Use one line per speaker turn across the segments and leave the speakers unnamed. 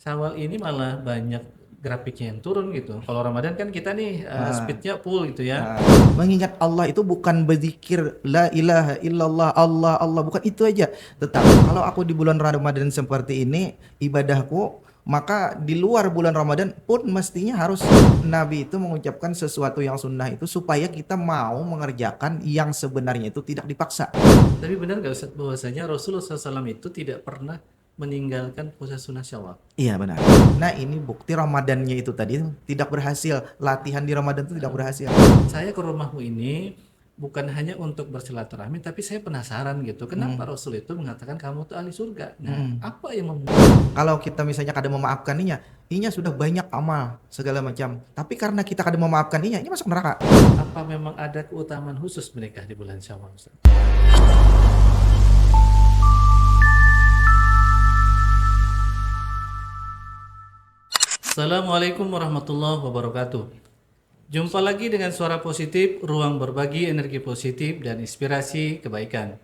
Syawal ini malah banyak grafiknya yang turun gitu. Kalau Ramadan kan kita nih
Ah,
speednya full gitu ya.
ah. Mengingat Allah itu bukan berzikir la ilaha illallah Allah Allah, bukan itu aja. Tetapi kalau aku di bulan Ramadan seperti ini ibadahku, maka di luar bulan Ramadan pun mestinya harus Nabi itu mengucapkan sesuatu yang sunnah itu supaya kita mau mengerjakan yang sebenarnya itu tidak dipaksa.
Tapi benar nggak Ustaz bahwasanya Rasulullah SAW itu tidak pernah meninggalkan puasa sunnah Syawal?
Iya benar. Nah ini bukti Ramadannya itu tadi tidak berhasil. Latihan di Ramadan itu tidak berhasil.
Saya ke rumahmu ini bukan hanya untuk bersilaturahmi, tapi saya penasaran gitu. Kenapa
Mm,
Rasul itu mengatakan kamu tuh ahli surga? Nah,
mm.
apa yang membuat
Kalau kita misalnya kadang memaafkan inya sudah banyak amal segala macam. Tapi karena kita kadang memaafkan inya masuk neraka.
apa memang ada keutamaan khusus menikah di bulan Syawal, Ustaz? Assalamualaikum warahmatullahi wabarakatuh. Jumpa lagi dengan suara positif, ruang berbagi energi positif dan inspirasi kebaikan.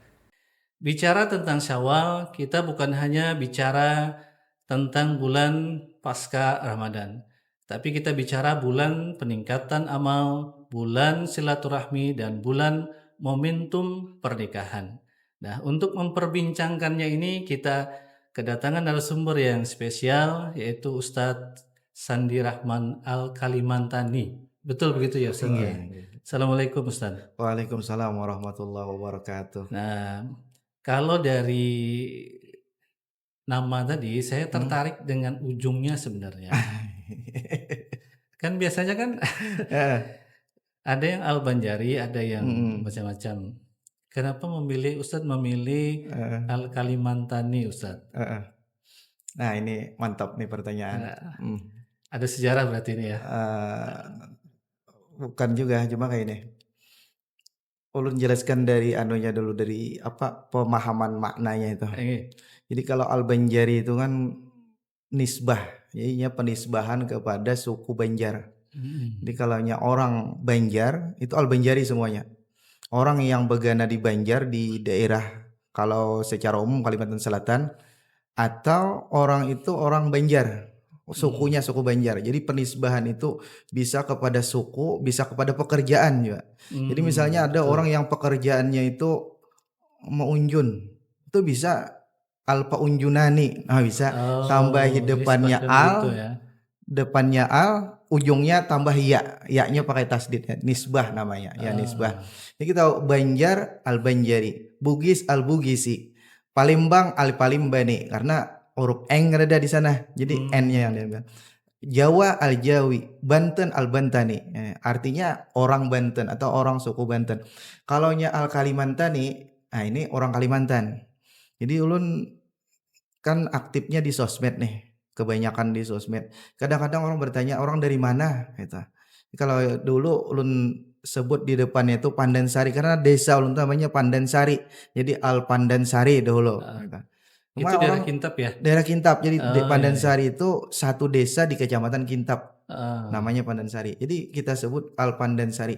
Bicara tentang Syawal, kita bukan hanya bicara tentang bulan pasca Ramadan, tapi kita bicara bulan peningkatan amal, bulan silaturahmi, dan bulan momentum pernikahan. Nah, untuk memperbincangkannya ini kita kedatangan narasumber yang spesial, yaitu Ustadz Sandi Rahman Al-Kalimantani. Betul begitu ya Ustadz
Iya.
ya? Assalamualaikum Ustadz.
Waalaikumsalam warahmatullahi wabarakatuh.
Nah, kalau dari nama tadi, saya
Hmm.
tertarik dengan ujungnya sebenarnya. Kan biasanya kan
Eh,
ada yang Al-Banjari, ada yang
mm,
macam-macam. Kenapa Ustadz memilih
eh,
Al-Kalimantani Ustadz?
eh, eh. Nah ini mantap nih pertanyaan.
Nah,
Hmm.
ada sejarah berarti ini ya.
Eh, bukan juga, cuma kayak ini. Ulun jelaskan dari anunya dulu, dari apa pemahaman maknanya itu.
Ini.
Jadi kalau Al-Banjari itu kan nisbah, jadinya penisbahan kepada suku Banjar. Jadi
Mm.
kalau orang Banjar itu Al-Banjari semuanya. Orang yang begana di Banjar di daerah, kalau secara umum Kalimantan Selatan, atau orang itu orang Banjar, sukunya
Mm.
suku Banjar. Jadi penisbahan itu bisa kepada suku, bisa kepada pekerjaan juga. Jadi misalnya ada
Betul.
orang yang pekerjaannya itu meunjun, itu bisa alpa unjunani. Nah, bisa tambahin
Oh,
depannya
nisbahkan begitu
al,
ya.
ujungnya tambah ya, ya-nya pakai tasdid ya. Nisbah namanya, ya nisbah.
Ah,
Jadi kita Banjar al-Banjari, Bugis al-Bugisi, Palembang al-Palembani karena huruf eng ada di sana. Jadi n-nya yang
mm.
dia. Jawa al-Jawi, Banten al-Bantani. Artinya orang Banten atau orang suku Banten. Kalau nya al-Kalimantani, nah ini orang Kalimantan. Jadi ulun kan aktifnya di sosmed nih, kebanyakan di sosmed. Kadang-kadang orang bertanya orang dari mana gitu. Kalau dulu ulun sebut di depannya itu Pandansari karena desa ulun tuh namanya Pandansari. Jadi Al Pandansari dulu
Ah,
gitu.
itu
Cuma
daerah
orang
Kintab ya.
daerah Kintab. Jadi
Oh ya ya.
Pandansari itu satu desa di Kecamatan Kintab.
Ah,
Namanya Pandansari. Jadi kita sebut Al Pandansari.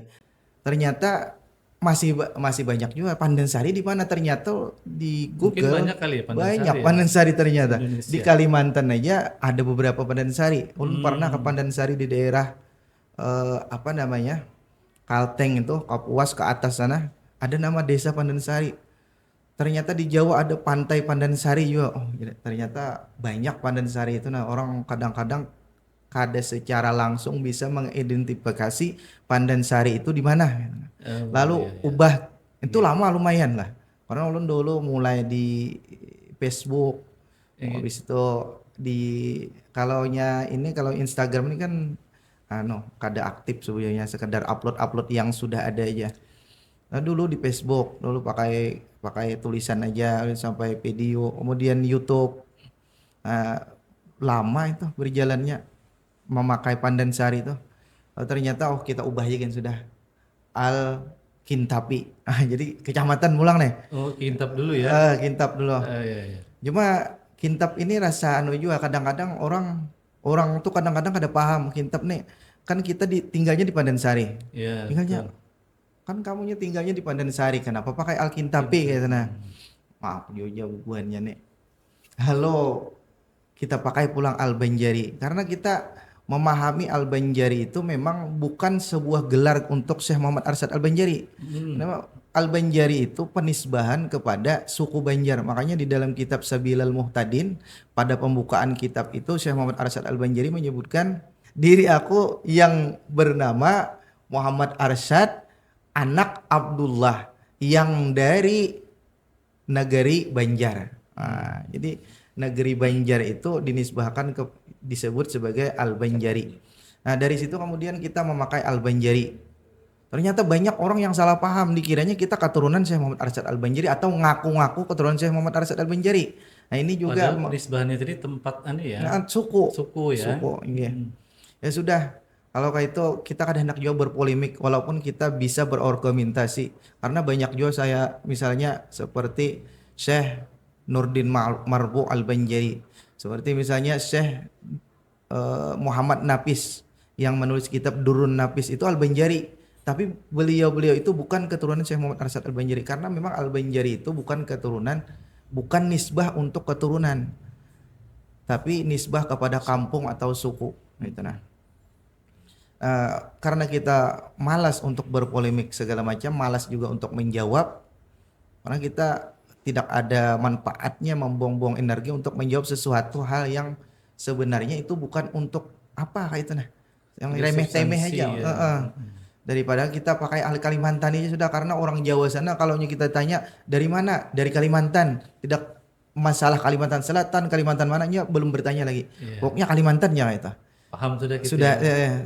Ternyata masih banyak juga Pandansari di mana, ternyata di
mungkin banyak
Google
kali ya
banyak
Pandansari ya
Pandansari
di
ternyata. Di
Indonesia.
Kalimantan aja ada beberapa Pandansari. Ulun pernah ke
Hmm.
Pandansari di daerah apa namanya? Kalteng itu, Kapuas ke atas sana. Ada nama desa Pandansari. Ternyata di Jawa ada pantai Pandansari juga. Oh, ternyata banyak Pandansari itu. Nah, orang kadang-kadang kada secara langsung bisa mengidentifikasi Pandansari itu di mana.
Oh
Lalu
ya ya.
ubah, itu
Iya.
lama lumayan lah. Karena ulun dulu mulai di Facebook,
Iya.
habis itu di kalau Instagram ini kan kada aktif sebenarnya, sekedar upload-upload yang sudah ada aja. Nah, dulu di Facebook, dulu pakai pakai tulisan aja sampai video, kemudian YouTube. Nah, lama itu berjalannya memakai Pandansari itu. Ternyata kita ubah aja kan sudah Al Kintapi. Jadi kecamatan mulang nih.
Oh, Kintab dulu ya.
Kintab dulu.
Ya ya.
Cuma Kintab ini rasa juga, kadang-kadang orang orang tuh kadang-kadang kada paham Kintab nih. Kan kita tinggalnya di Pandansari.
Ya
Tinggalnya
betul.
kan kamunya tinggalnya di Pandansari. Kenapa pakai Alkintapi
Kintab.
kayak sana? Maaf jauh-jauh buannya nih. Halo, kita pakai pulang Al-Banjari karena kita memahami Al-Banjari itu memang bukan sebuah gelar untuk Syekh Muhammad Arsyad Al-Banjari. Memang Al-Banjari itu penisbahan kepada suku Banjar. Makanya di dalam kitab Sabilal Muhtadin pada pembukaan kitab itu Syekh Muhammad Arsyad Al-Banjari menyebutkan diri aku yang bernama Muhammad Arsyad anak Abdullah yang dari negeri Banjar. Jadi negeri Banjar itu dinisbahkan disebut sebagai Al-Banjari. Nah, dari situ kemudian kita memakai Al-Banjari. Ternyata banyak orang yang salah paham, dikiranya kita keturunan Syekh Muhammad Arsyad Al-Banjari atau ngaku-ngaku keturunan Syekh Muhammad Arsyad Al-Banjari. Nah, ini juga
Padahal penisbahannya tadi tempat ya.
suku.
Suku ya.
Suku, iya. Ya sudah, kalau kayak itu kita kadang hendak juga berpolemik walaupun kita bisa berargumentasi. Karena banyak juga saya misalnya seperti Syekh Nurdin Marbu Al-Banjari. Seperti misalnya Syekh Muhammad Nafis yang menulis kitab Durrun Nafis itu Al-Banjari. Tapi beliau itu bukan keturunan Syekh Muhammad Arsyad Al-Banjari karena memang Al-Banjari itu bukan keturunan, bukan nisbah untuk keturunan. Tapi nisbah kepada kampung atau suku gitu nah. Karena kita malas untuk berpolemik segala macam, malas juga untuk menjawab, karena kita tidak ada manfaatnya membuang-buang energi untuk menjawab sesuatu hal yang sebenarnya itu bukan untuk apa kayak itu nah, yang remeh-temeh aja. Daripada kita pakai ahli Kalimantan aja sudah, karena orang Jawa sana kalau kita tanya dari mana, dari Kalimantan, tidak masalah Kalimantan Selatan, Kalimantan mananya belum bertanya lagi. Pokoknya Kalimantan ya itu.
Paham sudah gitu.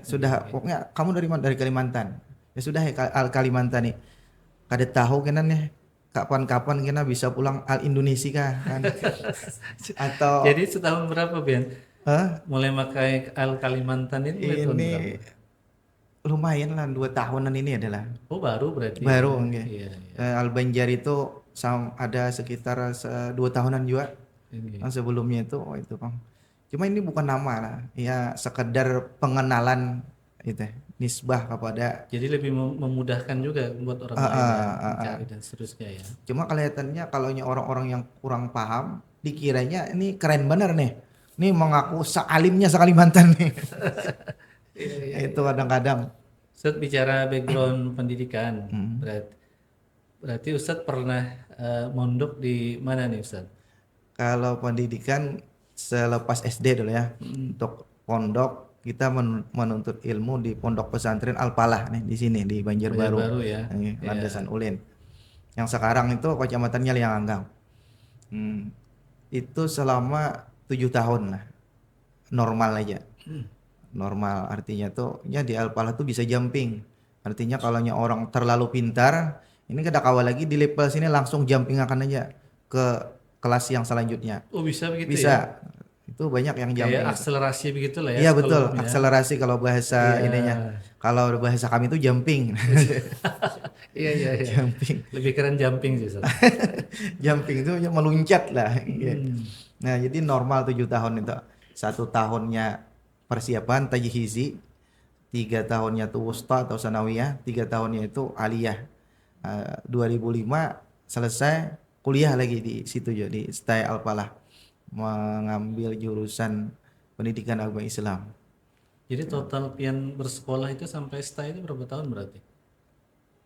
Sudah pokoknya kamu dari mana? Dari Kalimantan. Ya sudah ya Kalimantan nih. Kada tahu kenan nih kapan-kapan kena bisa pulang Al Indonesia kan. Atau
jadi setahun berapa Ben? Mulai pakai Al Kalimantan ini
berapa? Lumayan lah 2 tahunan ini adalah.
Oh baru berarti.
Baru ya. Iya. Al-Banjari itu ada sekitar 2 tahunan juga. Sebelumnya itu itu Bang. Cuma ini bukan nama lah. Ya sekedar pengenalan itu nisbah kepada.
Jadi lebih memudahkan juga buat orang lain mencari dan seterusnya ya.
Cuma kelihatannya kalau orang-orang yang kurang paham dikiranya ini keren bener nih. Ini mengaku sealimnya Kalimantan nih. Itu kadang-kadang.
Ustadz bicara background pendidikan, berarti Ustadz pernah mondok di mana nih Ustadz?
Kalau pendidikan selepas SD dulu ya, untuk pondok kita menuntut ilmu di Pondok Pesantren Al-Falah nih di sini di Banjarbaru
ya.
Landasan Ulin. Yang sekarang itu kecamatannya Lianganggang. Itu selama 7 tahun lah, normal aja. Normal artinya tuh ya di Al-Falah tuh bisa jumping. Artinya kalau orang terlalu pintar, ini kada kawal lagi di level sini langsung jumping akan aja ke kelas yang selanjutnya.
Oh bisa begitu
bisa.
ya?
Itu banyak yang jumping.
Kayak akselerasi begitulah ya.
Iya betul, akselerasi kalau bahasa ininya. Kalau bahasa kami itu jumping.
Iya.
Jumping.
Lebih keren jumping sih.
Jumping itu meluncat lah. Nah, jadi normal 7 tahun itu. 1 tahunnya persiapan tajhizi, 3 tahunnya tuh wusta atau sanawiyah, 3 tahunnya itu aliyah. 2005 selesai kuliah lagi di situ juga di STAI Al-Falah, mengambil jurusan pendidikan agama Islam.
Jadi total pian bersekolah itu sampai STAI itu berapa tahun berarti?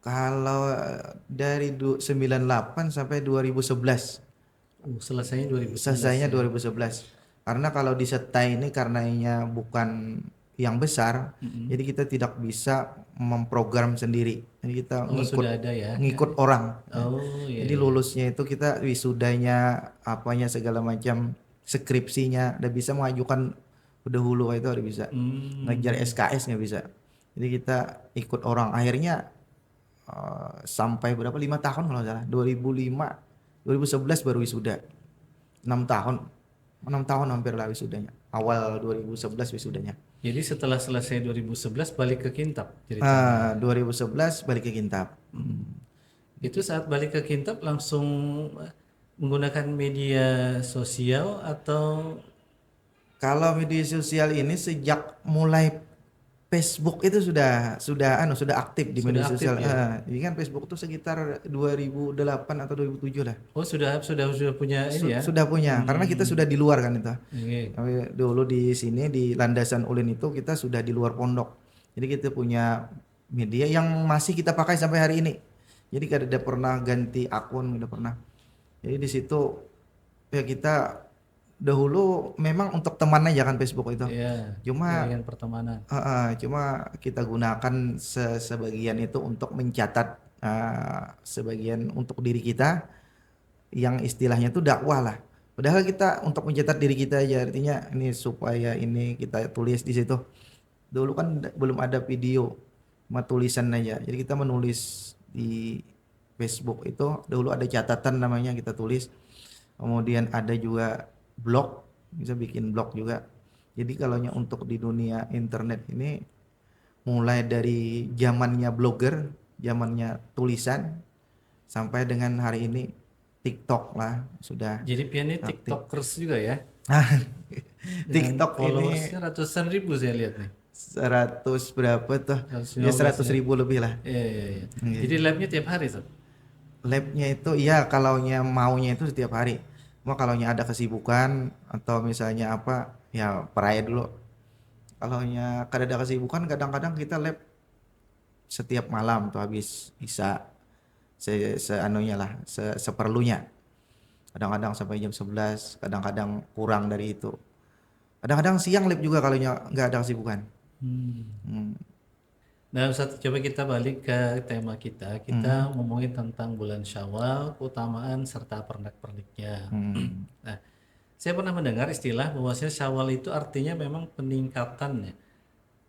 Kalau dari 98 sampai 2011.
Selesainya 2011.
Selesainya 2011. Karena kalau di STAI ini karenanya bukan yang besar, jadi kita tidak bisa memprogram sendiri. Jadi kita ngikut orang. Jadi lulusnya itu kita wisudanya, apanya segala macam, skripsinya, udah bisa mengajukan udah hulu itu udah bisa. Ngejar SKS nggak bisa. Jadi kita ikut orang. Akhirnya sampai berapa 5 tahun kalau salah. 2011 baru wisuda. 6 tahun hampir lah wisudanya. Awal 2011 wisudanya.
Jadi setelah selesai 2011 balik ke Kintab
ceritanya. 2011 balik ke Kintab.
Itu saat balik ke Kintab langsung menggunakan media sosial atau?
Kalau media sosial ini sejak mulai Facebook itu sudah aktif di media
Sudah aktif
sosial.
ya?
Jadi kan Facebook tuh sekitar 2008 atau 2007 lah.
Oh, sudah punya ini ya?
Sudah punya, karena kita sudah di luar kan itu.
Oke.
Tapi dulu di sini di Landasan Ulin itu kita sudah di luar pondok. Jadi kita punya media yang masih kita pakai sampai hari ini. Jadi kada pernah ganti akun, tidak pernah. Jadi di situ ya kita dahulu memang untuk teman aja kan Facebook itu.
Iya,
Cuma
jaringan pertemanan.
cuma kita gunakan sebagian itu untuk mencatat, sebagian untuk diri kita yang istilahnya itu dakwah lah. Padahal kita untuk mencatat diri kita aja, artinya ini supaya ini kita tulis di situ. Dulu kan belum ada video, cuma tulisan aja. Jadi kita menulis di Facebook itu dulu ada catatan namanya kita tulis. Kemudian ada juga blog, bisa bikin blog juga. Jadi kalau untuk di dunia internet ini mulai dari zamannya blogger, zamannya tulisan sampai dengan hari ini TikTok lah sudah
Jadi Pian ini
aktif.
TikTokers juga ya? Dengan
TikTok ini
followersnya ratusan ribu saya lihat nih.
100 berapa tuh?
115
Ya 100.000 lebih lah.
Iya, iya, iya.
Iya.
Jadi labnya tiap hari tuh?
Labnya itu iya kalaunya maunya itu setiap hari. Cuma kalaunya ada kesibukan atau misalnya apa ya peraya dulu. Kalaunya kada ada kesibukan kadang-kadang kita lab setiap malam tuh habis isya seanunya lah seperlunya. Kadang-kadang sampai jam 11, kadang-kadang kurang dari itu. Kadang-kadang siang lab juga kalau nggak ada kesibukan. Hmm.
Nah, Ustaz, coba kita balik ke tema kita. Kita ngomongin tentang bulan Syawal, keutamaan serta pernak-perniknya. Nah, saya pernah mendengar istilah bahwasanya Syawal itu artinya memang peningkatan ya.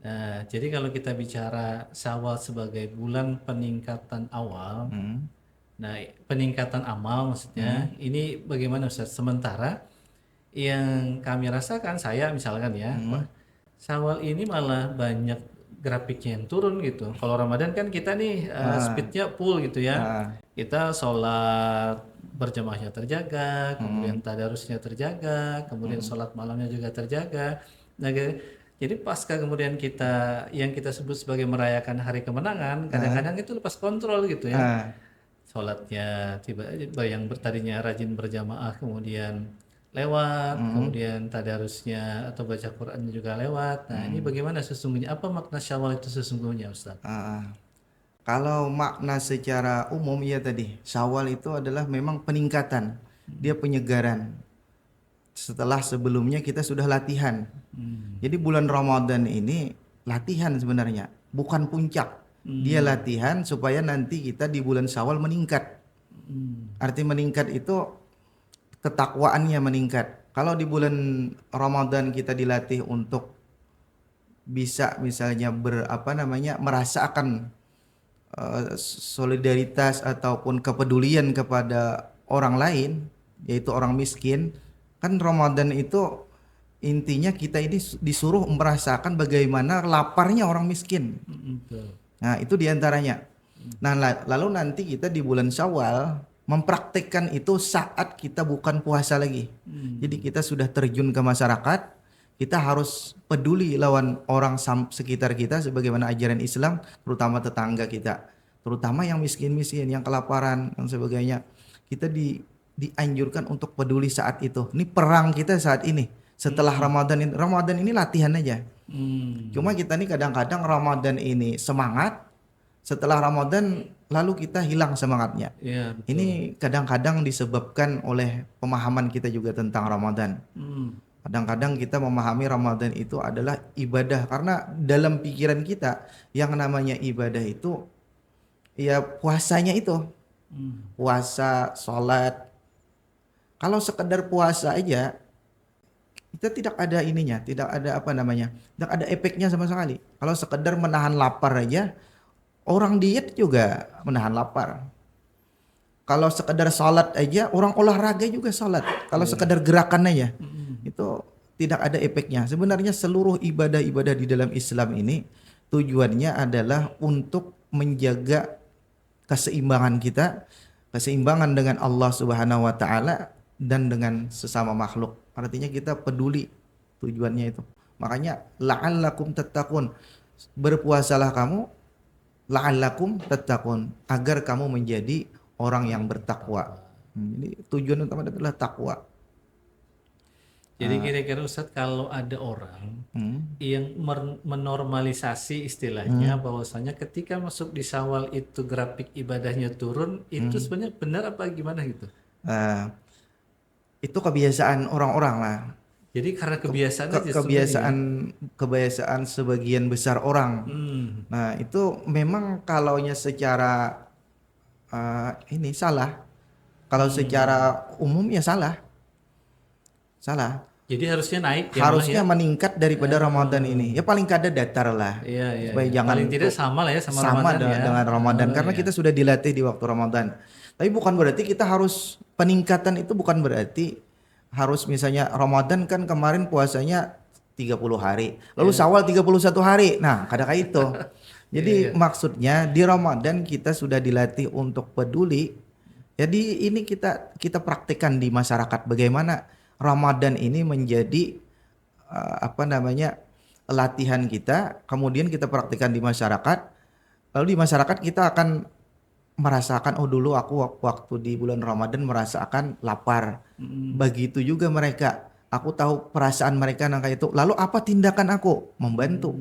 Nah, jadi kalau kita bicara Syawal sebagai bulan peningkatan awal, nah peningkatan amal maksudnya, ini bagaimana Ustaz? Sementara yang kami rasakan saya misalkan ya, Syawal ini malah banyak grafiknya yang turun gitu. Kalau Ramadan kan kita nih speednya full gitu ya. Kita sholat berjamaahnya terjaga, kemudian tadarusnya terjaga, kemudian sholat malamnya juga terjaga. Nah, jadi pasca kemudian kita yang kita sebut sebagai merayakan hari kemenangan, kadang-kadang itu lepas kontrol gitu ya. Sholatnya tiba yang tadinya rajin berjamaah kemudian lewat, kemudian tadarusnya atau baca Qurannya juga lewat. Nah, ini bagaimana sesungguhnya? Apa makna Syawal itu sesungguhnya, Ustaz?
Kalau makna secara umum ya tadi, Syawal itu adalah memang peningkatan. Dia penyegaran. Setelah sebelumnya kita sudah latihan. Jadi bulan Ramadan ini latihan sebenarnya, bukan puncak. Dia latihan supaya nanti kita di bulan Syawal meningkat. Arti meningkat itu ketakwaannya meningkat. Kalau di bulan Ramadan kita dilatih untuk bisa misalnya merasakan solidaritas ataupun kepedulian kepada orang lain, yaitu orang miskin, kan Ramadan itu intinya kita ini disuruh merasakan bagaimana laparnya orang miskin. Nah, itu diantaranya. Nah, lalu nanti kita di bulan Syawal mempraktekkan itu saat kita bukan puasa lagi. Jadi kita sudah terjun ke masyarakat, kita harus peduli lawan orang sekitar kita sebagaimana ajaran Islam, terutama tetangga kita, terutama yang miskin-miskin, yang kelaparan dan sebagainya. Kita dianjurkan untuk peduli saat itu. Ini perang kita saat ini. Setelah Ramadan ini latihan aja. Cuma kita nih kadang-kadang Ramadan ini semangat, setelah Ramadan lalu kita hilang semangatnya.
Ya, betul.
Ini kadang-kadang disebabkan oleh pemahaman kita juga tentang Ramadan. Kadang-kadang kita memahami Ramadan itu adalah ibadah, karena dalam pikiran kita yang namanya ibadah itu ya puasanya itu. Puasa, sholat. Kalau sekedar puasa aja kita tidak ada ininya, tidak ada tidak ada efeknya sama sekali. Kalau sekedar menahan lapar aja, orang diet juga menahan lapar. Kalau sekedar sholat aja, orang olahraga juga sholat. Kalau sekedar gerakan aja, itu tidak ada efeknya. Sebenarnya seluruh ibadah-ibadah di dalam Islam ini tujuannya adalah untuk menjaga keseimbangan kita, keseimbangan dengan Allah Subhanahu wa taala dan dengan sesama makhluk. Artinya kita peduli, tujuannya itu. Makanya la'allakum tattaqun, berpuasalah kamu la'allakum tattaqun, agar kamu menjadi orang yang bertakwa. Jadi tujuan utama adalah takwa.
Jadi kira-kira Ustadz kalau ada orang yang menormalisasi istilahnya bahwasanya ketika masuk di Syawal itu grafik ibadahnya turun, itu sebenarnya benar apa gimana gitu?
Nah, itu kebiasaan orang-orang lah.
Jadi karena kebiasaan aja sebenarnya.
Kebiasaan sebagian besar orang. Nah, itu memang kalaunya secara ini salah. Kalau secara umum ya salah.
Jadi harusnya naik ya,
Harusnya
malah ya.
meningkat daripada Ramadan ini. Ya paling kada datar lah.
Iya.
Supaya jangan
Paling tidak sama lah ya sama Ramadan ya.
dengan Ramadan, karena kita sudah dilatih di waktu Ramadan. Tapi bukan berarti kita harus peningkatan, itu bukan berarti harus misalnya Ramadan kan kemarin puasanya 30 hari. Lalu Syawal 31 hari. Nah, kadang kayak itu. Jadi maksudnya di Ramadan kita sudah dilatih untuk peduli. Jadi ini kita praktikkan di masyarakat bagaimana Ramadan ini menjadi latihan kita, kemudian kita praktikkan di masyarakat. Lalu di masyarakat kita akan merasakan, oh dulu aku waktu di bulan Ramadan merasakan lapar. Begitu juga mereka. Aku tahu perasaan mereka kayak itu. Lalu apa tindakan aku? Membantu.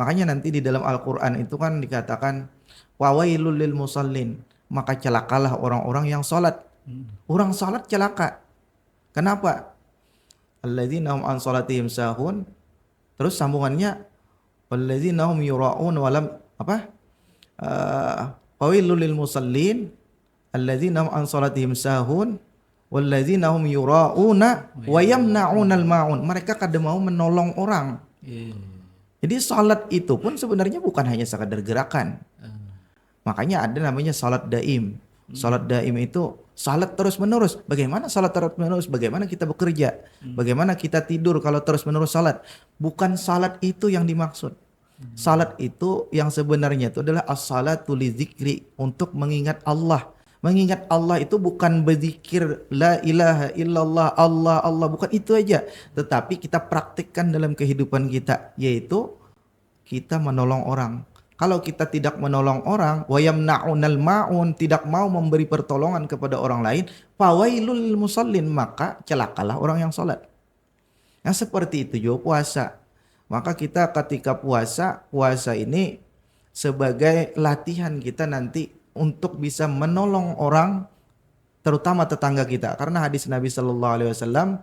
Makanya nanti di dalam Al-Qur'an itu kan dikatakan wawailul lil musallin, maka celakalah orang-orang yang salat. Orang salat celaka. Kenapa? Alladzina hum an salatihim sahun. Terus sambungannya walladzina hum yura'un walam wailul lil musallin alladzina hum an salatihim sahun walladzina hum yura'una wa yamna'unal ma'un. Mereka kada mau menolong orang. Jadi salat itu pun sebenarnya bukan hanya sekadar gerakan. Makanya ada namanya salat daim. Salat daim itu salat terus menerus. Bagaimana salat terus menerus? Bagaimana kita bekerja? Bagaimana kita tidur kalau terus menerus salat? Bukan salat itu yang dimaksud. Salat itu yang sebenarnya itu adalah as-salatu li dzikri, untuk mengingat Allah. Mengingat Allah itu bukan berzikir la ilaha illallah Allah Allah, bukan itu aja. Tetapi kita praktikkan dalam kehidupan kita, yaitu kita menolong orang. Kalau kita tidak menolong orang, wa yamna'unal ma'un, tidak mau memberi pertolongan kepada orang lain, fawailul lil musallin, maka celakalah orang yang salat. Nah, seperti itu juga puasa. Maka kita ketika puasa ini sebagai latihan kita nanti untuk bisa menolong orang, terutama tetangga kita. Karena hadis Nabi sallallahu alaihi wasallam,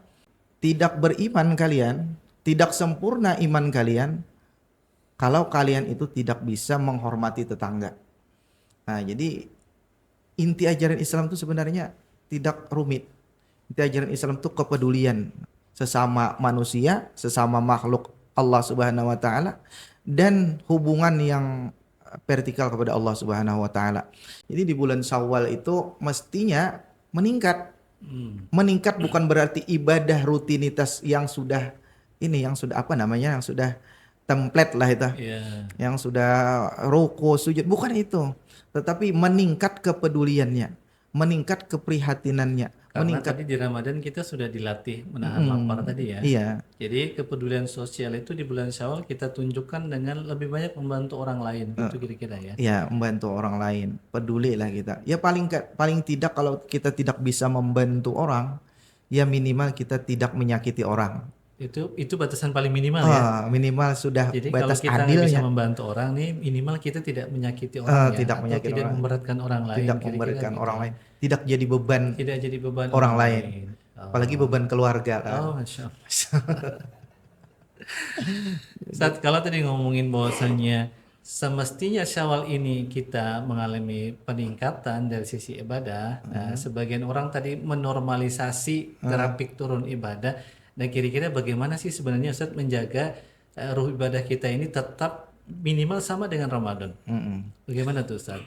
tidak beriman kalian, tidak sempurna iman kalian kalau kalian itu tidak bisa menghormati tetangga. Nah, jadi inti ajaran Islam itu sebenarnya tidak rumit. Inti ajaran Islam itu kepedulian sesama manusia, sesama makhluk Allah Subhanahu wa taala, dan hubungan yang vertikal kepada Allah Subhanahu wa taala. Jadi di bulan Syawal itu mestinya meningkat. Meningkat bukan berarti ibadah rutinitas yang sudah yang sudah template lah itu. Yang sudah ruku, sujud, bukan itu. Tetapi meningkat kepeduliannya, meningkat keprihatinannya.
Karena tadi di Ramadan kita sudah dilatih menahan lapar tadi ya.
Iya.
Jadi kepedulian sosial itu di bulan Syawal kita tunjukkan dengan lebih banyak membantu orang lain, itu kira-kira ya.
Iya, membantu orang lain. Pedulilah kita. Ya paling tidak kalau kita tidak bisa membantu orang, ya minimal kita tidak menyakiti orang.
Itu batasan paling minimal ya.
Minimal sudah.
Jadi
batas
kalau kita
adilnya.
bisa membantu orang nih, minimal kita tidak menyakiti orang
Tidak menyakiti
tidak
orang.
memberatkan orang lain.
Tidak memberatkan orang lain. Tidak jadi beban.
Tidak jadi beban
orang lain. Apalagi beban keluarga kan.
Oh, Masya Allah. Saat kalau tadi ngomongin bahwasannya semestinya Syawal ini kita mengalami peningkatan dari sisi ibadah. Nah, sebagian orang tadi menormalisasi grafik turun ibadah. Nah, kira-kira bagaimana sih sebenarnya Ustaz menjaga ruh ibadah kita ini tetap minimal sama dengan Ramadan? Bagaimana tuh Ustaz?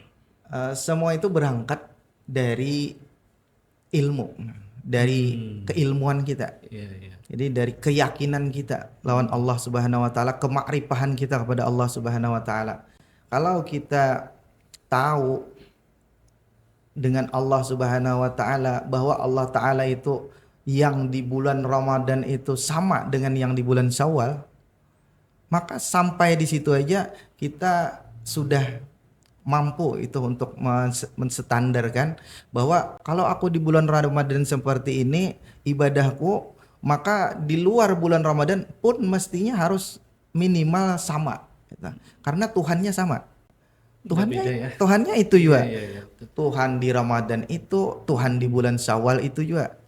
Semua itu berangkat dari ilmu, dari keilmuan kita. Jadi dari keyakinan kita lawan Allah Subhanahu wa taala, kemakrifahan kita kepada Allah Subhanahu wa taala. Kalau kita tahu dengan Allah Subhanahu wa taala bahwa Allah taala itu yang di bulan Ramadan itu sama dengan yang di bulan Syawal, Maka sampai di situ aja kita sudah mampu itu untuk menstandarkan bahwa kalau aku di bulan Ramadan seperti ini ibadahku, maka di luar bulan Ramadan pun mestinya harus minimal sama gitu. Karena Tuhannya sama.
Nggak beda ya.
Tuhannya itu
Iya,
juga.
iya, iya.
Tuhan di Ramadan itu, Tuhan di bulan Syawal itu juga.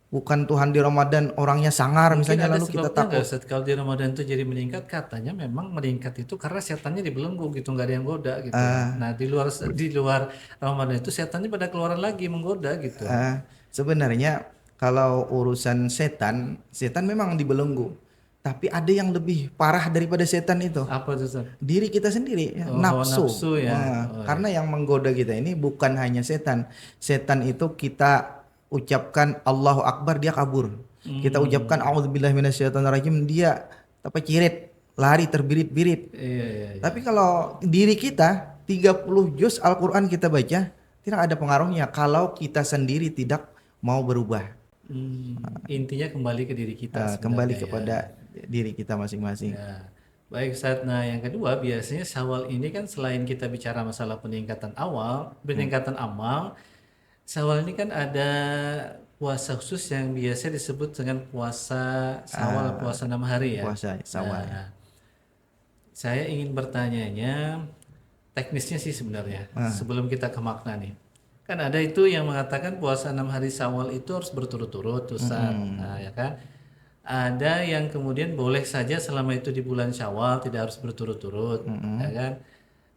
Bukan Tuhan di Ramadan orangnya sangar
Mungkin
misalnya
ada
lalu kita
sebabnya nggak
takut.
Ustaz kalau di Ramadan itu jadi meningkat, katanya memang meningkat itu karena setannya dibelenggu gitu, nggak ada yang goda gitu. Nah, di luar Ramadan itu setannya pada keluaran lagi menggoda gitu.
Sebenarnya kalau urusan setan, setan memang dibelenggu. Tapi ada yang lebih parah daripada setan itu.
Apa tuh Ustaz?
Diri kita sendiri, ya,
Oh, hawa
nafsu.
nafsu ya. Oh,
Karena
iya.
yang menggoda kita ini bukan hanya setan. Setan itu kita ucapkan Allahu Akbar dia kabur. Kita ucapkan A'udzubillahi minasyaitonirrajim dia cirit, lari terbirit-birit.
Iya, iya, iya.
Tapi kalau diri kita 30 juz Al-Qur'an kita baca, tidak ada pengaruhnya kalau kita sendiri tidak mau berubah.
Intinya kembali ke diri kita
Kembali
sebenarnya ya.
kepada diri kita masing-masing.
Ya. Baik Ustaz, nah yang kedua biasanya Syawal ini kan selain kita bicara masalah peningkatan amal, Syawal ini kan ada puasa khusus yang biasa disebut dengan puasa Syawal, puasa 6 hari ya.
Puasa Syawal.
Nah, saya ingin bertanyanya teknisnya sih sebenarnya sebelum kita ke makna nih. Kan ada itu yang mengatakan puasa 6 hari Syawal itu harus berturut-turut Ustaz. Nah, ya kan? Ada yang kemudian boleh saja selama itu di bulan Syawal tidak harus berturut-turut, ya kan?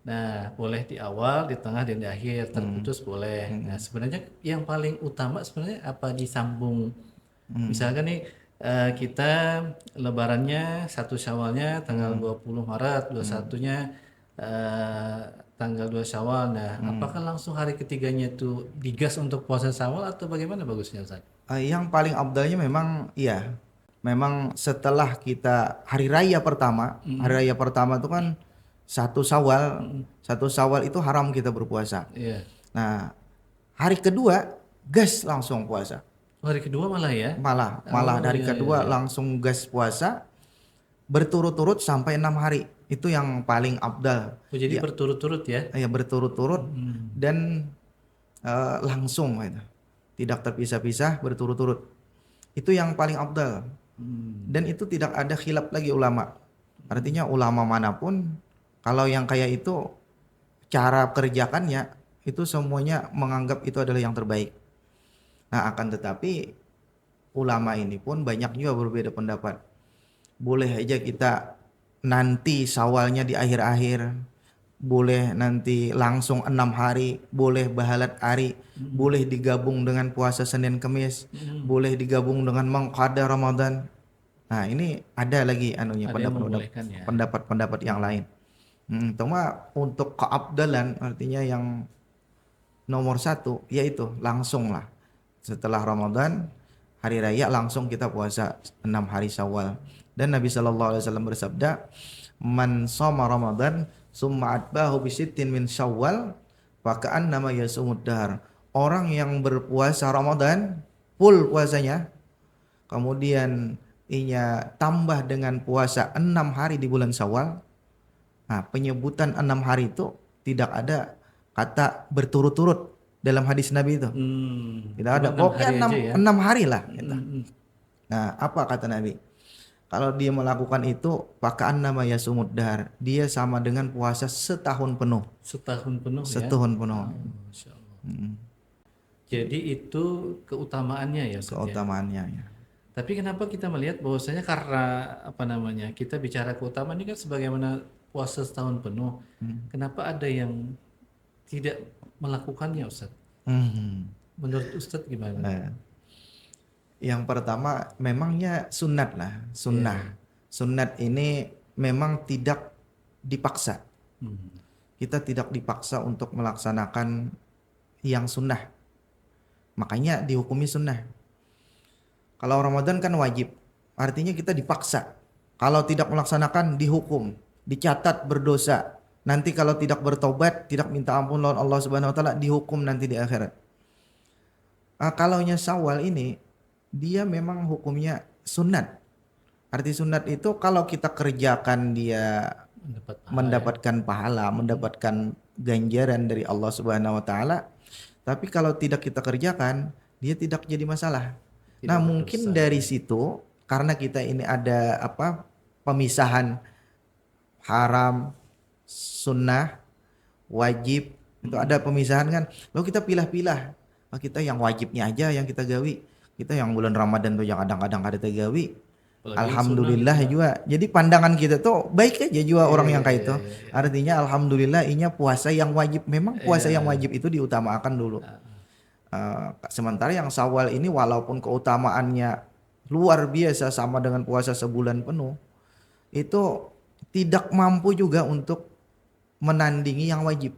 Nah, boleh di awal, di tengah, dan di akhir, terputus boleh. Nah, sebenarnya yang paling utama sebenarnya apa disambung? Misalkan nih kita lebarannya 1 Syawalnya tanggal 20 Maret, 21-nya tanggal 2 Syawal. Nah, apakah langsung hari ketiganya itu digas untuk puasa Syawal atau bagaimana bagusnya Ustaz?
Yang paling abdalnya memang iya. Memang setelah kita hari raya pertama itu kan 1 Syawal. 1 Syawal itu haram kita berpuasa.
Iya.
Nah, hari kedua gas langsung puasa.
Hari kedua malah ya?
Malah
Oh,
dari
iya,
kedua
iya.
langsung gas puasa berturut-turut sampai 6 hari. Itu yang paling abdal.
Oh, jadi berturut-turut ya?
Ya berturut-turut dan langsung gitu. Tidak terpisah-pisah berturut-turut. Itu yang paling abdal. Dan itu tidak ada khilaf lagi ulama. Artinya ulama manapun kalau yang kayak itu cara kerjakannya itu semuanya menganggap itu adalah yang terbaik. Nah, akan tetapi ulama ini pun banyak juga berbeda pendapat. Boleh aja kita nanti Syawalnya di akhir-akhir, boleh nanti langsung 6 hari, boleh bahalat hari, boleh digabung dengan puasa Senin Kemis, boleh digabung dengan mengqada Ramadan. Nah, ini ada lagi anunya
Ada yang membolehkan ya?
pendapat yang lain. Cuma untuk keabdalan artinya yang nomor 1 yaitu langsung lah setelah Ramadan hari raya langsung kita puasa 6 hari Syawal. Dan Nabi sallallahu alaihi wasallam bersabda, "Man shoma Ramadan summa atbahu bi sittin min Syawal fa ka'annama yasumud dahr." Orang yang berpuasa Ramadan full puasanya, kemudian tambah dengan puasa 6 hari di bulan Syawal. Nah, penyebutan 6 hari itu tidak ada kata berturut-turut dalam hadis Nabi itu. Tidak ada.
Cuma 6
Pokoknya
hari aja ya?
6 hari lah. Gitu. Nah, apa kata Nabi? Kalau dia melakukan itu, pakaan nama yasumud dahr. Dia sama dengan puasa setahun penuh.
Setahun penuh ya?
Setahun penuh.
Masya Allah. Jadi itu keutamaannya ya Ustaz ya?
Keutamaannya ya.
Tapi kenapa kita melihat bahwasanya karena kita bicara keutamaan ini kan sebagaimana puasa setahun penuh. Kenapa ada yang tidak melakukannya Ustaz? Menurut Ustaz gimana?
Nah, yang pertama memangnya sunat lah, sunnah. Sunat ini memang tidak dipaksa. Kita tidak dipaksa untuk melaksanakan yang sunnah. Makanya dihukumi sunnah. Kalau Ramadan kan wajib, artinya kita dipaksa. Kalau tidak melaksanakan dihukum, dicatat berdosa. Nanti kalau tidak bertobat, tidak minta ampun lawan Allah Subhanahu wa taala dihukum nanti di akhirat. Kalaunya Syawal ini dia memang hukumnya sunat. Arti sunat itu kalau kita kerjakan dia
Mendapat pahala ya.
mendapatkan pahala, mendapatkan ganjaran dari Allah Subhanahu wa taala. Tapi kalau tidak kita kerjakan, dia tidak jadi masalah.
Tidak
Nah,
berdosa.
mungkin dari situ karena kita ini ada pemisahan haram, sunnah, wajib, itu ada pemisahan kan. Lalu kita pilah-pilah. Oh, kita yang wajibnya aja yang kita gawi. Kita yang bulan Ramadan tuh yang kadang-kadang ada gawi.
Apalagi yang
Alhamdulillah
sunnah gitu,
juga. Jadi pandangan kita tuh baik aja juga orang yang kayak itu.
iya.
Artinya alhamdulillah inya puasa yang wajib. Memang puasa yang wajib itu diutamakan dulu. Sementara yang Syawal ini walaupun keutamaannya luar biasa sama dengan puasa sebulan penuh, itu tidak mampu juga untuk menandingi yang wajib.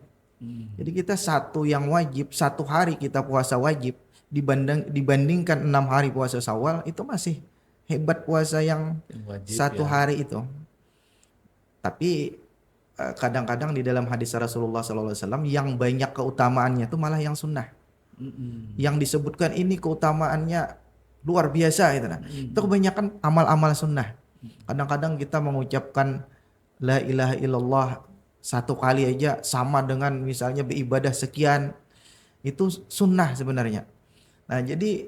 Jadi kita satu yang wajib, satu hari kita puasa wajib dibandingkan 6 hari puasa Syawal itu masih hebat puasa yang
wajib
satu
ya.
hari itu. Tapi kadang-kadang di dalam hadis Rasulullah SAW yang banyak keutamaannya itu malah yang sunnah. Yang disebutkan ini keutamaannya luar biasa itu. Itu kebanyakan amal-amal sunnah. Kadang-kadang kita mengucapkan la ilaha illallah satu kali aja sama dengan misalnya beribadah sekian. Itu sunnah sebenarnya. Nah, jadi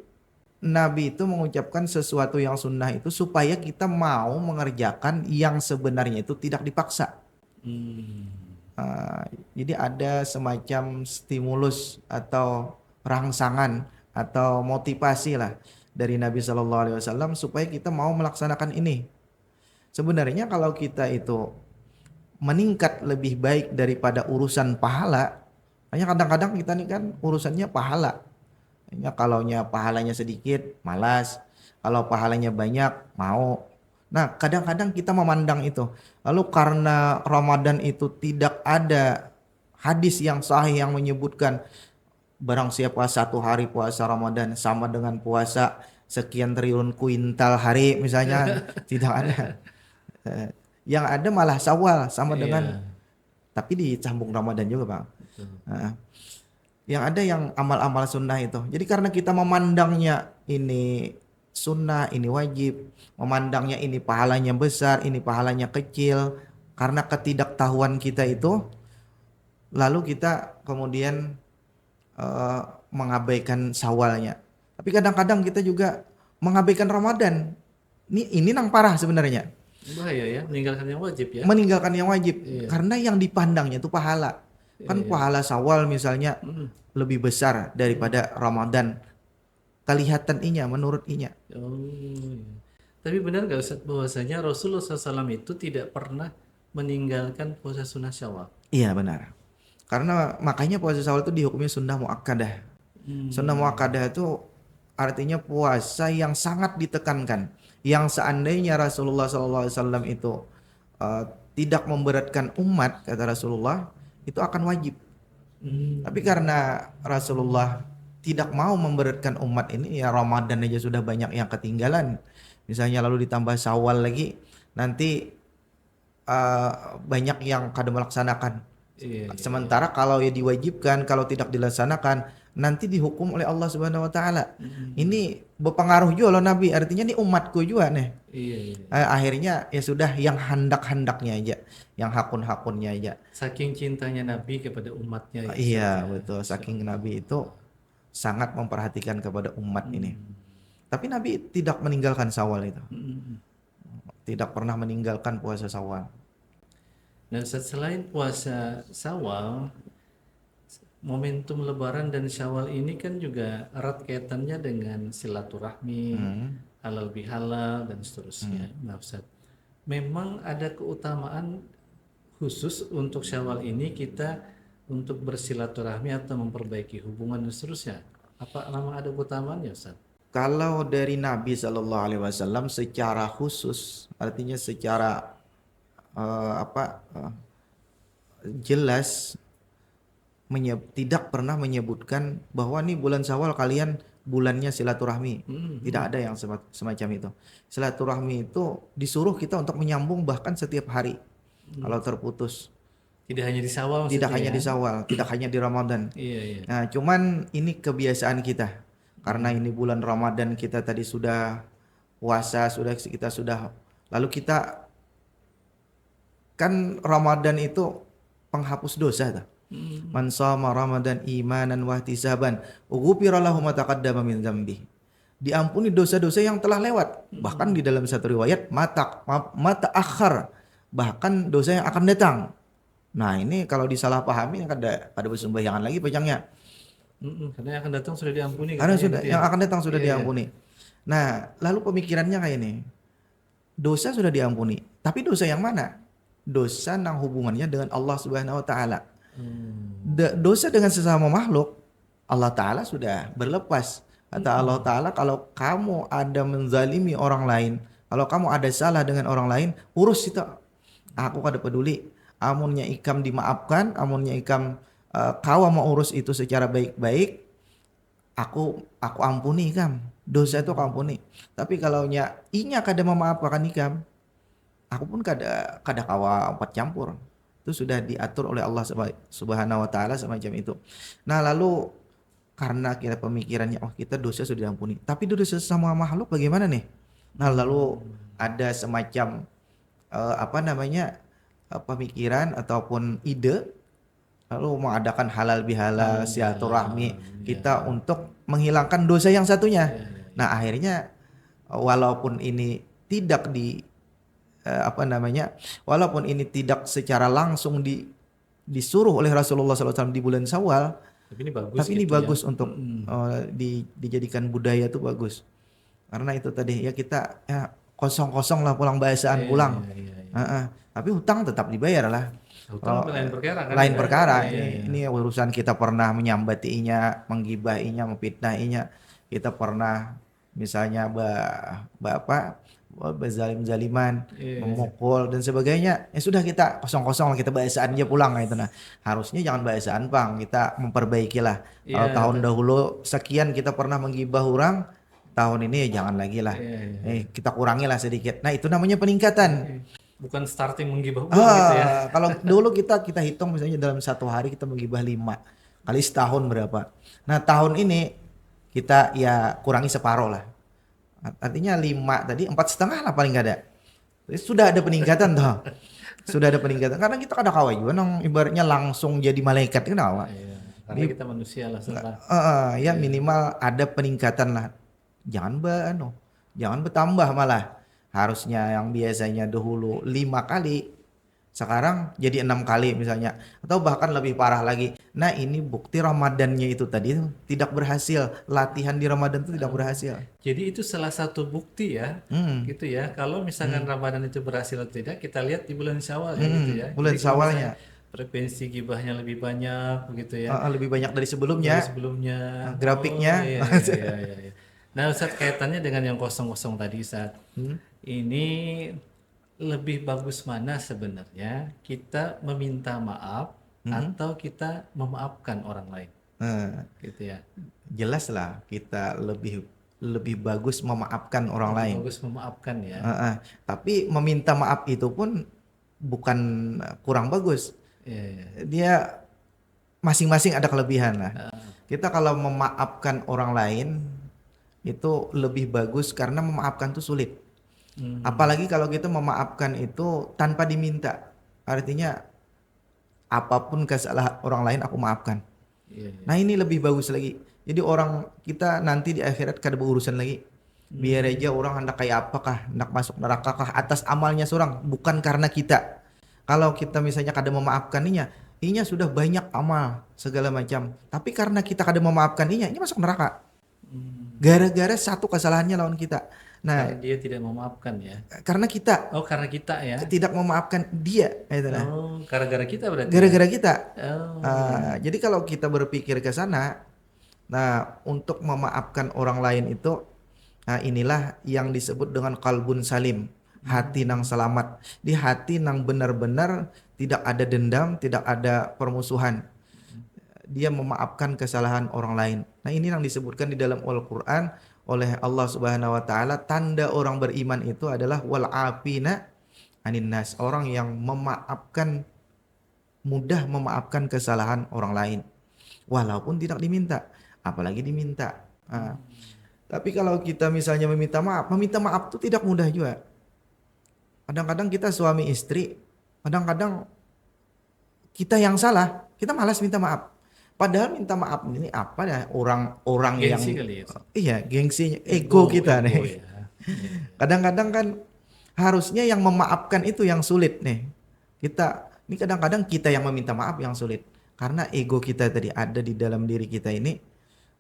Nabi itu mengucapkan sesuatu yang sunnah itu supaya kita mau mengerjakan yang sebenarnya itu tidak dipaksa. Jadi ada semacam stimulus atau rangsangan atau motivasi lah dari Nabi Shallallahu Alaihi Wasallam supaya kita mau melaksanakan ini. Sebenarnya kalau kita itu meningkat lebih baik daripada urusan pahala, hanya kadang-kadang kita nih kan urusannya pahala. Ya, kalaunya pahalanya sedikit malas, kalau pahalanya banyak mau. Nah, kadang-kadang kita memandang itu. Lalu karena Ramadan itu tidak ada hadis yang sahih yang menyebutkan barang siapa satu hari puasa Ramadan sama dengan puasa sekian triliun kuintal hari misalnya, tidak ada. Yang ada malah Syawal sama dengan, tapi dicambung Ramadan juga, Bang. Yang ada yang amal-amal sunnah itu. Jadi karena kita memandangnya ini sunnah, ini wajib, memandangnya ini pahalanya besar, ini pahalanya kecil, karena ketidaktahuan kita itu, lalu kita kemudian mengabaikan Syawalnya. Tapi kadang-kadang kita juga mengabaikan Ramadan. Ini nang parah sebenarnya.
Bahaya ya, meninggalkan yang wajib ya.
Meninggalkan yang wajib, karena yang dipandangnya itu pahala. Kan pahala Syawal misalnya lebih besar daripada Ramadan. Kelihatan inya, menurut inya.
Tapi benar gak Ustaz bahwasanya Rasulullah SAW itu tidak pernah meninggalkan puasa sunnah Syawal?
Iya benar. Karena makanya puasa Syawal itu dihukumi sunnah muakkadah. Sunnah muakkadah itu artinya puasa yang sangat ditekankan. Yang seandainya Rasulullah SAW itu tidak memberatkan umat, kata Rasulullah, itu akan wajib. Tapi karena Rasulullah tidak mau memberatkan umat ini, ya Ramadan aja sudah banyak yang ketinggalan. Misalnya lalu ditambah Syawal lagi, nanti banyak yang kada melaksanakan. Sementara kalau ya diwajibkan, kalau tidak dilaksanakan, nanti dihukum oleh Allah Subhanahu wa taala. Ini berpengaruh juga loh Nabi, artinya ini umatku juga nih. Akhirnya ya sudah yang handak-handaknya aja, yang hakun-hakunnya aja.
Saking cintanya Nabi kepada umatnya.
Iya, betul. Saking Nabi itu sangat memperhatikan kepada umat ini. Tapi Nabi tidak meninggalkan Syawal itu. Tidak pernah meninggalkan puasa Syawal.
Dan selain puasa Syawal, momentum Lebaran dan Syawal ini kan juga erat kaitannya dengan silaturahmi, halal bihalal dan seterusnya. Nah, Ustaz, memang ada keutamaan khusus untuk Syawal ini kita untuk bersilaturahmi atau memperbaiki hubungan dan seterusnya. Apa memang ada keutamaannya, Ustaz?
Kalau dari Nabi Shallallahu Alaihi Wasallam secara khusus, artinya secara jelas tidak pernah menyebutkan bahwa nih bulan Syawal kalian bulannya silaturahmi. Tidak ada yang semacam itu. Silaturahmi itu disuruh kita untuk menyambung bahkan setiap hari. Kalau terputus.
Tidak hanya di Syawal,
tidak hanya di Syawal, tidak hanya di Ramadan. Nah, cuman ini kebiasaan kita. Karena ini bulan Ramadan kita tadi sudah puasa, kita sudah Lalu kita kan Ramadan itu penghapus dosa tuh. Man shoma Ramadan imanan wa ihtisaban ghufira lahu ma taqaddama min dzambi. Diampuni dosa-dosa yang telah lewat. Bahkan di dalam satu riwayat mata akhir, bahkan dosa yang akan datang. Nah, ini kalau disalahpahami kada bersembahyangan lagi panjangnya.
Karena yang akan datang sudah diampuni
Karena
katanya
sudah
gitu ya.
yang akan datang sudah
Iya, iya.
diampuni. Nah, lalu pemikirannya kayak ini. Dosa sudah diampuni, tapi dosa yang mana? Dosa yang hubungannya dengan Allah Subhanahu wa taala. Dosa dengan sesama makhluk, Allah taala sudah berlepas. Kata Allah taala, kalau kamu ada menzalimi orang lain, kalau kamu ada salah dengan orang lain, urus itu. Aku kada peduli. Amunnya ikam dimaafkan, amunnya ikam kau mau urus itu secara baik-baik, aku ampuni ikam. Dosa itu aku ampuni. Tapi kalau inya kada memaafkan ikam, aku pun kada kawa empat campur. Itu sudah diatur oleh Allah Subhanahu wa taala semacam itu. Nah, lalu karena kita pemikirannya kita dosa sudah diampuni, tapi dosa sama makhluk bagaimana nih? Nah, lalu ada semacam pemikiran ataupun ide, lalu mengadakan halal bihalal, silaturahmi kita untuk menghilangkan dosa yang satunya. Nah, akhirnya walaupun ini tidak walaupun ini tidak secara langsung disuruh oleh Rasulullah SAW di bulan Syawal,
Tapi ini bagus
tapi ini
gitu
bagus
ya.
untuk dijadikan budaya itu bagus. Karena itu tadi ya kita kosong-kosong lah pulang bahasaan pulang. Tapi hutang tetap dibayar lah.
Hutang lain perkara kan.
Lain
ya?
perkara.
Iya.
Ini urusan kita pernah menyambatinya, menggibahinya, memfitnahinya. Kita pernah misalnya berzalim-zaliman, memukul dan sebagainya. Ya sudah, kita kosong-kosong lah, kita bahasaan aja pulang gitu. Nah, harusnya jangan bahasaan Bang, kita memperbaiki lah. Kalau tahun dahulu sekian kita pernah menggibah orang, tahun ini ya jangan lagi lah. Kita kurangi lah sedikit. Nah, itu namanya peningkatan.
Bukan starting menggibah gitu ya.
Kalau dulu kita hitung misalnya dalam satu hari kita menggibah 5 kali setahun berapa. Nah, tahun ini kita ya kurangi separuh lah. Artinya 5 tadi 4,5 lah paling gak ada. Jadi sudah ada peningkatan toh. Sudah ada peningkatan karena kita kada kawa juga ibaratnya langsung jadi malaikat kan kawa.
Karena kita manusia lah salah.
Ya minimal ada peningkatan lah. Jangan bertambah malah. Harusnya yang biasanya dahulu 5 kali, sekarang jadi 6 kali misalnya. Atau bahkan lebih parah lagi. Nah, ini bukti Ramadannya itu tadi tidak berhasil. Latihan di Ramadan itu tidak berhasil.
Jadi itu salah satu bukti ya, gitu ya. Kalau misalkan Ramadan itu berhasil atau tidak, kita lihat di bulan Syawal ya, gitu ya.
Bulan
Jadi kalau
Syawalnya.
misalnya frekuensi gibahnya lebih banyak, begitu ya.
Lebih banyak dari sebelumnya.
Sebelumnya.
Grafiknya.
Iya. Nah, Ustaz, kaitannya dengan yang kosong-kosong tadi, Ustaz. Ini lebih bagus mana sebenarnya kita meminta maaf atau kita memaafkan orang lain? Gitu ya.
Jelas lah kita lebih bagus memaafkan orang lain.
Bagus memaafkan ya.
Tapi meminta maaf itu pun bukan kurang bagus. Dia masing-masing ada kelebihan lah. Kita kalau memaafkan orang lain itu lebih bagus karena memaafkan itu sulit. Apalagi kalau kita memaafkan itu tanpa diminta. Artinya apapun kesalahan orang lain aku maafkan. Nah, ini lebih bagus lagi. Jadi orang kita nanti di akhirat kada berurusan lagi. Biar aja orang hendak kayak apakah, hendak masuk neraka kah atas amalnya seorang, bukan karena kita. Kalau kita misalnya kada memaafkan inya sudah banyak amal segala macam. Tapi karena kita kada memaafkan inya masuk neraka. Gara-gara satu kesalahannya lawan kita. Nah,
Karena dia tidak memaafkan ya.
karena kita
Karena kita ya.
tidak memaafkan dia,
Gara-gara kita berarti.
gara-gara kita.
Oh.
Jadi kalau kita berpikir ke sana, nah untuk memaafkan orang lain itu, inilah yang disebut dengan qalbun salim, hati nang selamat. Di hati nang benar-benar tidak ada dendam, tidak ada permusuhan. Dia memaafkan kesalahan orang lain. Nah, ini yang disebutkan di dalam Al-Quran oleh Allah Subhanahu wa taala, tanda orang beriman itu adalah wal afina anin nas, orang yang mudah memaafkan kesalahan orang lain walaupun tidak diminta, apalagi diminta. Tapi kalau kita misalnya meminta maaf itu tidak mudah juga. Kadang-kadang kita suami istri, kadang-kadang kita yang salah, kita malas minta maaf. Padahal minta maaf ini apa ya, orang-orang yang
Gengsi kali ya.
iya gengsinya, ego kita
Ego
nih.
ya. Iya.
Kadang-kadang kan harusnya yang memaafkan itu yang sulit nih. Kita ini kadang-kadang kita yang meminta maaf yang sulit. Karena ego kita tadi ada di dalam diri kita ini.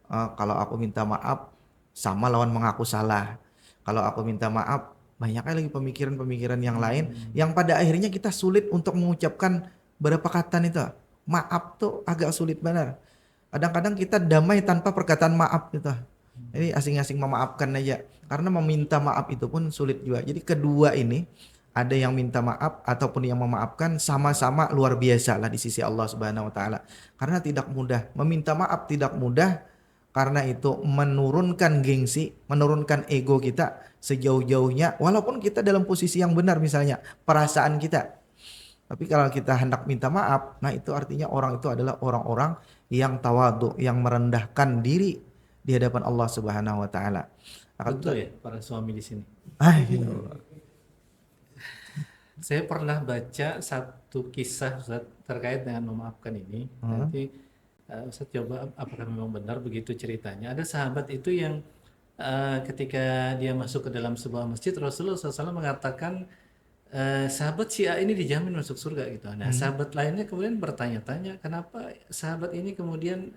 Kalau aku minta maaf sama lawan mengaku salah. Kalau aku minta maaf banyaknya lagi pemikiran-pemikiran yang lain yang pada akhirnya kita sulit untuk mengucapkan berapa kata itu. Maaf tuh agak sulit benar. Kadang-kadang kita damai tanpa perkataan maaf gitu. Jadi asing-asing memaafkan aja. Karena meminta maaf itu pun sulit juga. Jadi kedua ini ada yang minta maaf ataupun yang memaafkan sama-sama luar biasa lah di sisi Allah Subhanahu wa taala. Karena tidak mudah. Meminta maaf tidak mudah karena itu menurunkan gengsi, menurunkan ego kita sejauh-jauhnya walaupun kita dalam posisi yang benar misalnya perasaan kita. Tapi kalau kita hendak minta maaf, nah itu artinya orang itu adalah orang-orang yang tawadhu, yang merendahkan diri di hadapan Allah Subhanahu wa taala.
Betul ya para suami di sini.
Gitu.
Saya pernah baca satu kisah Ustaz, terkait dengan memaafkan ini. Nanti Ustaz coba apakah memang benar begitu ceritanya. Ada sahabat itu yang ketika dia masuk ke dalam sebuah masjid, Rasulullah SAW mengatakan sahabat si A ini dijamin masuk surga gitu. Nah, sahabat lainnya kemudian bertanya-tanya, kenapa sahabat ini kemudian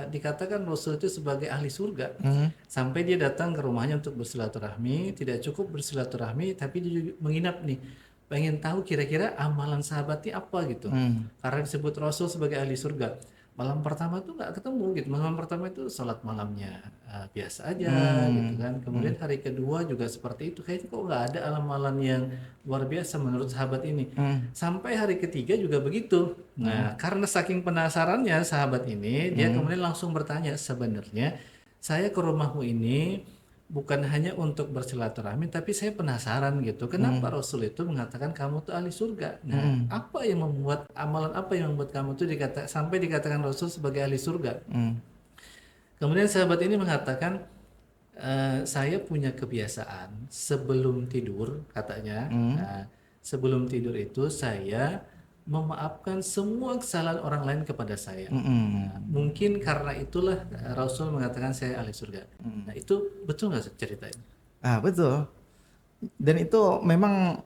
dikatakan Rasul itu sebagai ahli surga? Sampai dia datang ke rumahnya untuk bersilaturahmi, tidak cukup bersilaturahmi, tapi dia juga menginap nih. Pengen tahu kira-kira amalan sahabatnya apa gitu. Karena disebut Rasul sebagai ahli surga. Malam pertama tuh nggak ketemu gitu. Malam pertama itu sholat malamnya biasa aja gitu kan. Kemudian hari kedua juga seperti itu. Kayaknya kok nggak ada amalan yang luar biasa menurut sahabat ini. Sampai hari ketiga juga begitu. Nah, karena saking penasarannya sahabat ini, dia kemudian langsung bertanya, sebenarnya saya ke rumahmu ini bukan hanya untuk bersilaturahmi, tapi saya penasaran gitu. Kenapa Rasul itu mengatakan kamu tuh ahli surga? Nah, apa yang membuat amalan apa yang membuat kamu tuh sampai dikatakan Rasul sebagai ahli surga? Kemudian sahabat ini mengatakan, saya punya kebiasaan sebelum tidur, katanya. Nah, sebelum tidur itu saya memaafkan semua kesalahan orang lain kepada saya. Nah, mungkin karena itulah Rasul mengatakan saya ahli surga. Nah, itu betul nggak cerita ini?
Betul. Dan itu memang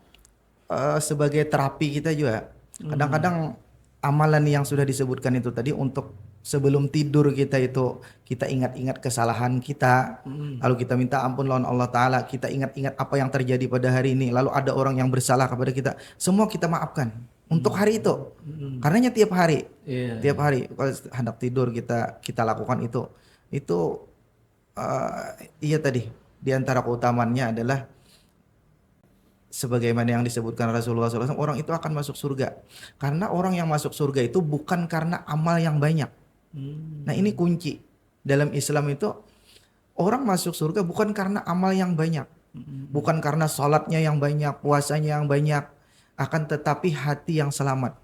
sebagai terapi kita juga. Kadang-kadang amalan yang sudah disebutkan itu tadi untuk sebelum tidur kita itu kita ingat-ingat kesalahan kita, lalu kita minta ampun lawan Allah Ta'ala, kita ingat-ingat apa yang terjadi pada hari ini, lalu ada orang yang bersalah kepada kita, semua kita maafkan untuk hari itu. Karenanya tiap hari, tiap hari kalau hendak tidur kita lakukan itu. Itu iya tadi di antara keutamaannya adalah sebagaimana yang disebutkan Rasulullah SAW, orang itu akan masuk surga. Karena orang yang masuk surga itu bukan karena amal yang banyak. Nah ini kunci dalam Islam itu, orang masuk surga bukan karena amal yang banyak, bukan karena sholatnya yang banyak, puasanya yang banyak, akan tetapi hati yang selamat.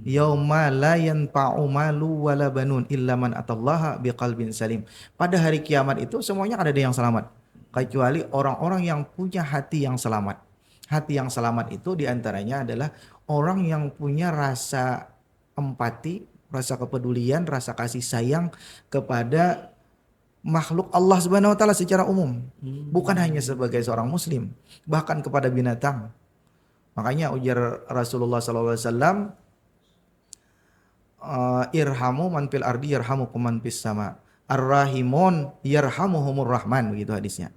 Yauma la yanfa'u malu wala banun illa man atallaha biqalbin salim. Pada hari kiamat itu semuanya ada yang selamat, kecuali orang-orang yang punya hati yang selamat. Hati yang selamat itu diantaranya adalah orang yang punya rasa empati, rasa kepedulian, rasa kasih sayang kepada makhluk Allah Subhanahu wa taala secara umum. Bukan hanya sebagai seorang muslim, bahkan kepada binatang. Makanya ujar Rasulullah sallallahu alaihi wasallam, irhamu man fil ardi yarhamukum man fis sama. Ar-rahimun yarhamuhumur rahman, begitu hadisnya.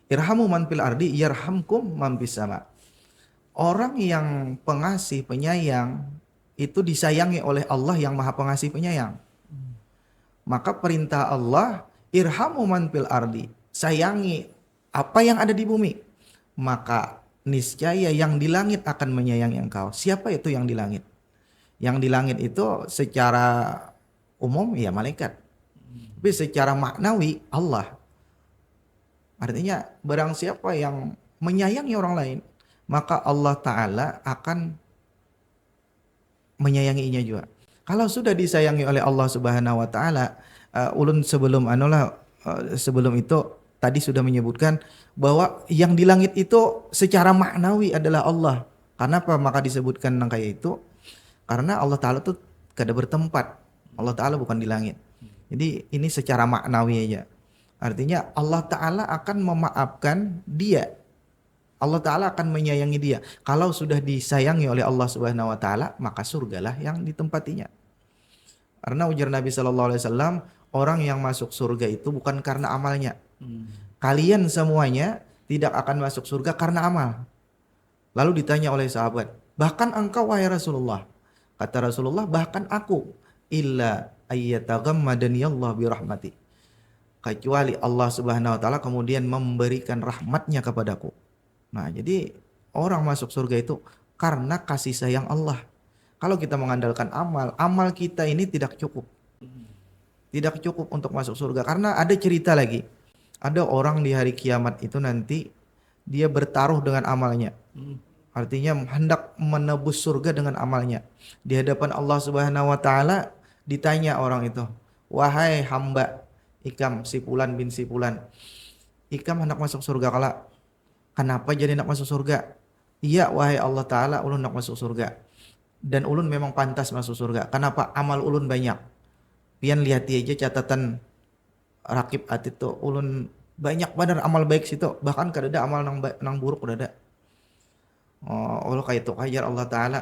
Irhamu man fil ardi yarhamkum man fis sama. Orang yang pengasih, penyayang itu disayangi oleh Allah yang Maha Pengasih Penyayang. Maka perintah Allah, irhamu man fil ardi, sayangi apa yang ada di bumi. Maka niscaya yang di langit akan menyayangi engkau. Siapa itu yang di langit? Yang di langit itu secara umum ya malaikat. Tapi secara maknawi Allah. Artinya barang siapa yang menyayangi orang lain, maka Allah Ta'ala akan menyayanginya juga. Kalau sudah disayangi oleh Allah Subhanahu wa taala, ulun sebelum sebelum itu tadi sudah menyebutkan bahwa yang di langit itu secara maknawi adalah Allah. Kenapa maka disebutkan kayak itu? Karena Allah Ta'ala tuh kada bertempat. Allah Ta'ala bukan di langit. Jadi ini secara maknawi aja. Artinya Allah Ta'ala akan memaafkan dia. Allah Ta'ala akan menyayangi dia. Kalau sudah disayangi oleh Allah Subhanahu Wa Ta'ala, maka surgalah yang ditempatinya. Karena ujar Nabi SAW, orang yang masuk surga itu bukan karena amalnya. Kalian semuanya tidak akan masuk surga karena amal. Lalu ditanya oleh sahabat, bahkan engkau wahai Rasulullah. Kata Rasulullah, bahkan aku. Illa ayyataghammadani Allah birahmati. Kecuali Allah Subhanahu Wa Ta'ala kemudian memberikan rahmatnya kepadaku. Nah, jadi orang masuk surga itu karena kasih sayang Allah. Kalau kita mengandalkan amal kita ini tidak cukup. Tidak cukup untuk masuk surga. Karena ada cerita lagi. Ada orang di hari kiamat itu nanti dia bertaruh dengan amalnya. Artinya hendak menebus surga dengan amalnya. Di hadapan Allah Subhanahu Wa Ta'ala ditanya orang itu, wahai hamba Ikam si Fulan bin si Fulan, Ikam hendak masuk surga kala. Kenapa jadi hendak masuk surga? Iya wahai Allah Ta'ala, ulun hendak masuk surga. Dan ulun memang pantas masuk surga. Kenapa? Amal ulun banyak. Pian lihat aja catatan rakib atid itu, ulun banyak benar amal baik situ. Bahkan kada ada amal nang buruk kada ada. Oh, Allah kayak itu kajar Allah Ta'ala.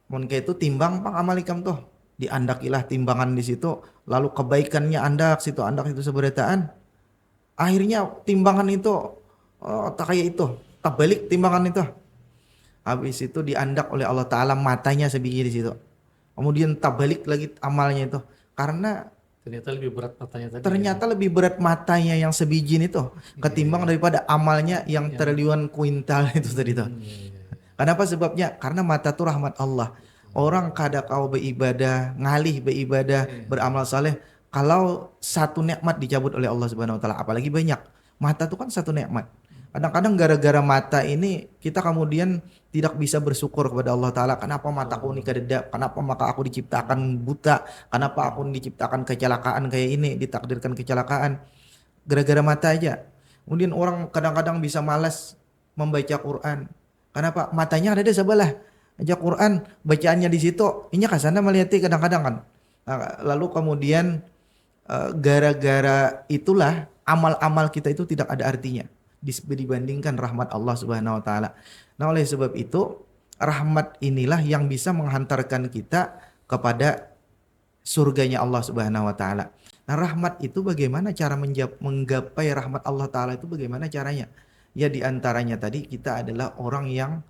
Mun kayak itu timbang pang amal ikam tuh. Diandakilah timbangan di situ. Lalu kebaikannya andak situ seberataan. Akhirnya timbangan itu tak kayak itu. Tak balik timbangan itu. Habis itu diandak oleh Allah Ta'ala matanya sebiji di situ. Kemudian tak balik lagi amalnya itu. Karena
Ternyata lebih berat matanya tadi.
ternyata lebih berat matanya yang sebiji itu ketimbang daripada amalnya yang triliunan kuintal itu tadi tuh. Kenapa sebabnya? Karena mata itu rahmat Allah. Orang kada kau beribadah, ngalih beribadah, beramal saleh, kalau satu nikmat dicabut oleh Allah Subhanahu Wa Ta'ala, apalagi banyak. Mata itu kan satu nikmat. Kadang-kadang gara-gara mata ini kita kemudian tidak bisa bersyukur kepada Allah Ta'ala. Kenapa mataku ini kededap? Kenapa maka aku diciptakan buta? Kenapa aku diciptakan kecelakaan kayak ini? Ditakdirkan kecelakaan. Gara-gara mata aja. Kemudian orang kadang-kadang bisa malas membaca Quran. Kenapa? Matanya ada di sebelah. Aja Quran, bacaannya di situ. Ini kasana melihat kadang-kadang kan. Nah, lalu kemudian gara-gara itulah amal-amal kita itu tidak ada artinya dibandingkan rahmat Allah Subhanahu Wa Ta'ala. Nah oleh sebab itu rahmat inilah yang bisa menghantarkan kita kepada surganya Allah Subhanahu Wa Ta'ala. Nah rahmat itu bagaimana cara menggapai rahmat Allah Ta'ala itu bagaimana caranya? Ya diantaranya tadi kita adalah orang yang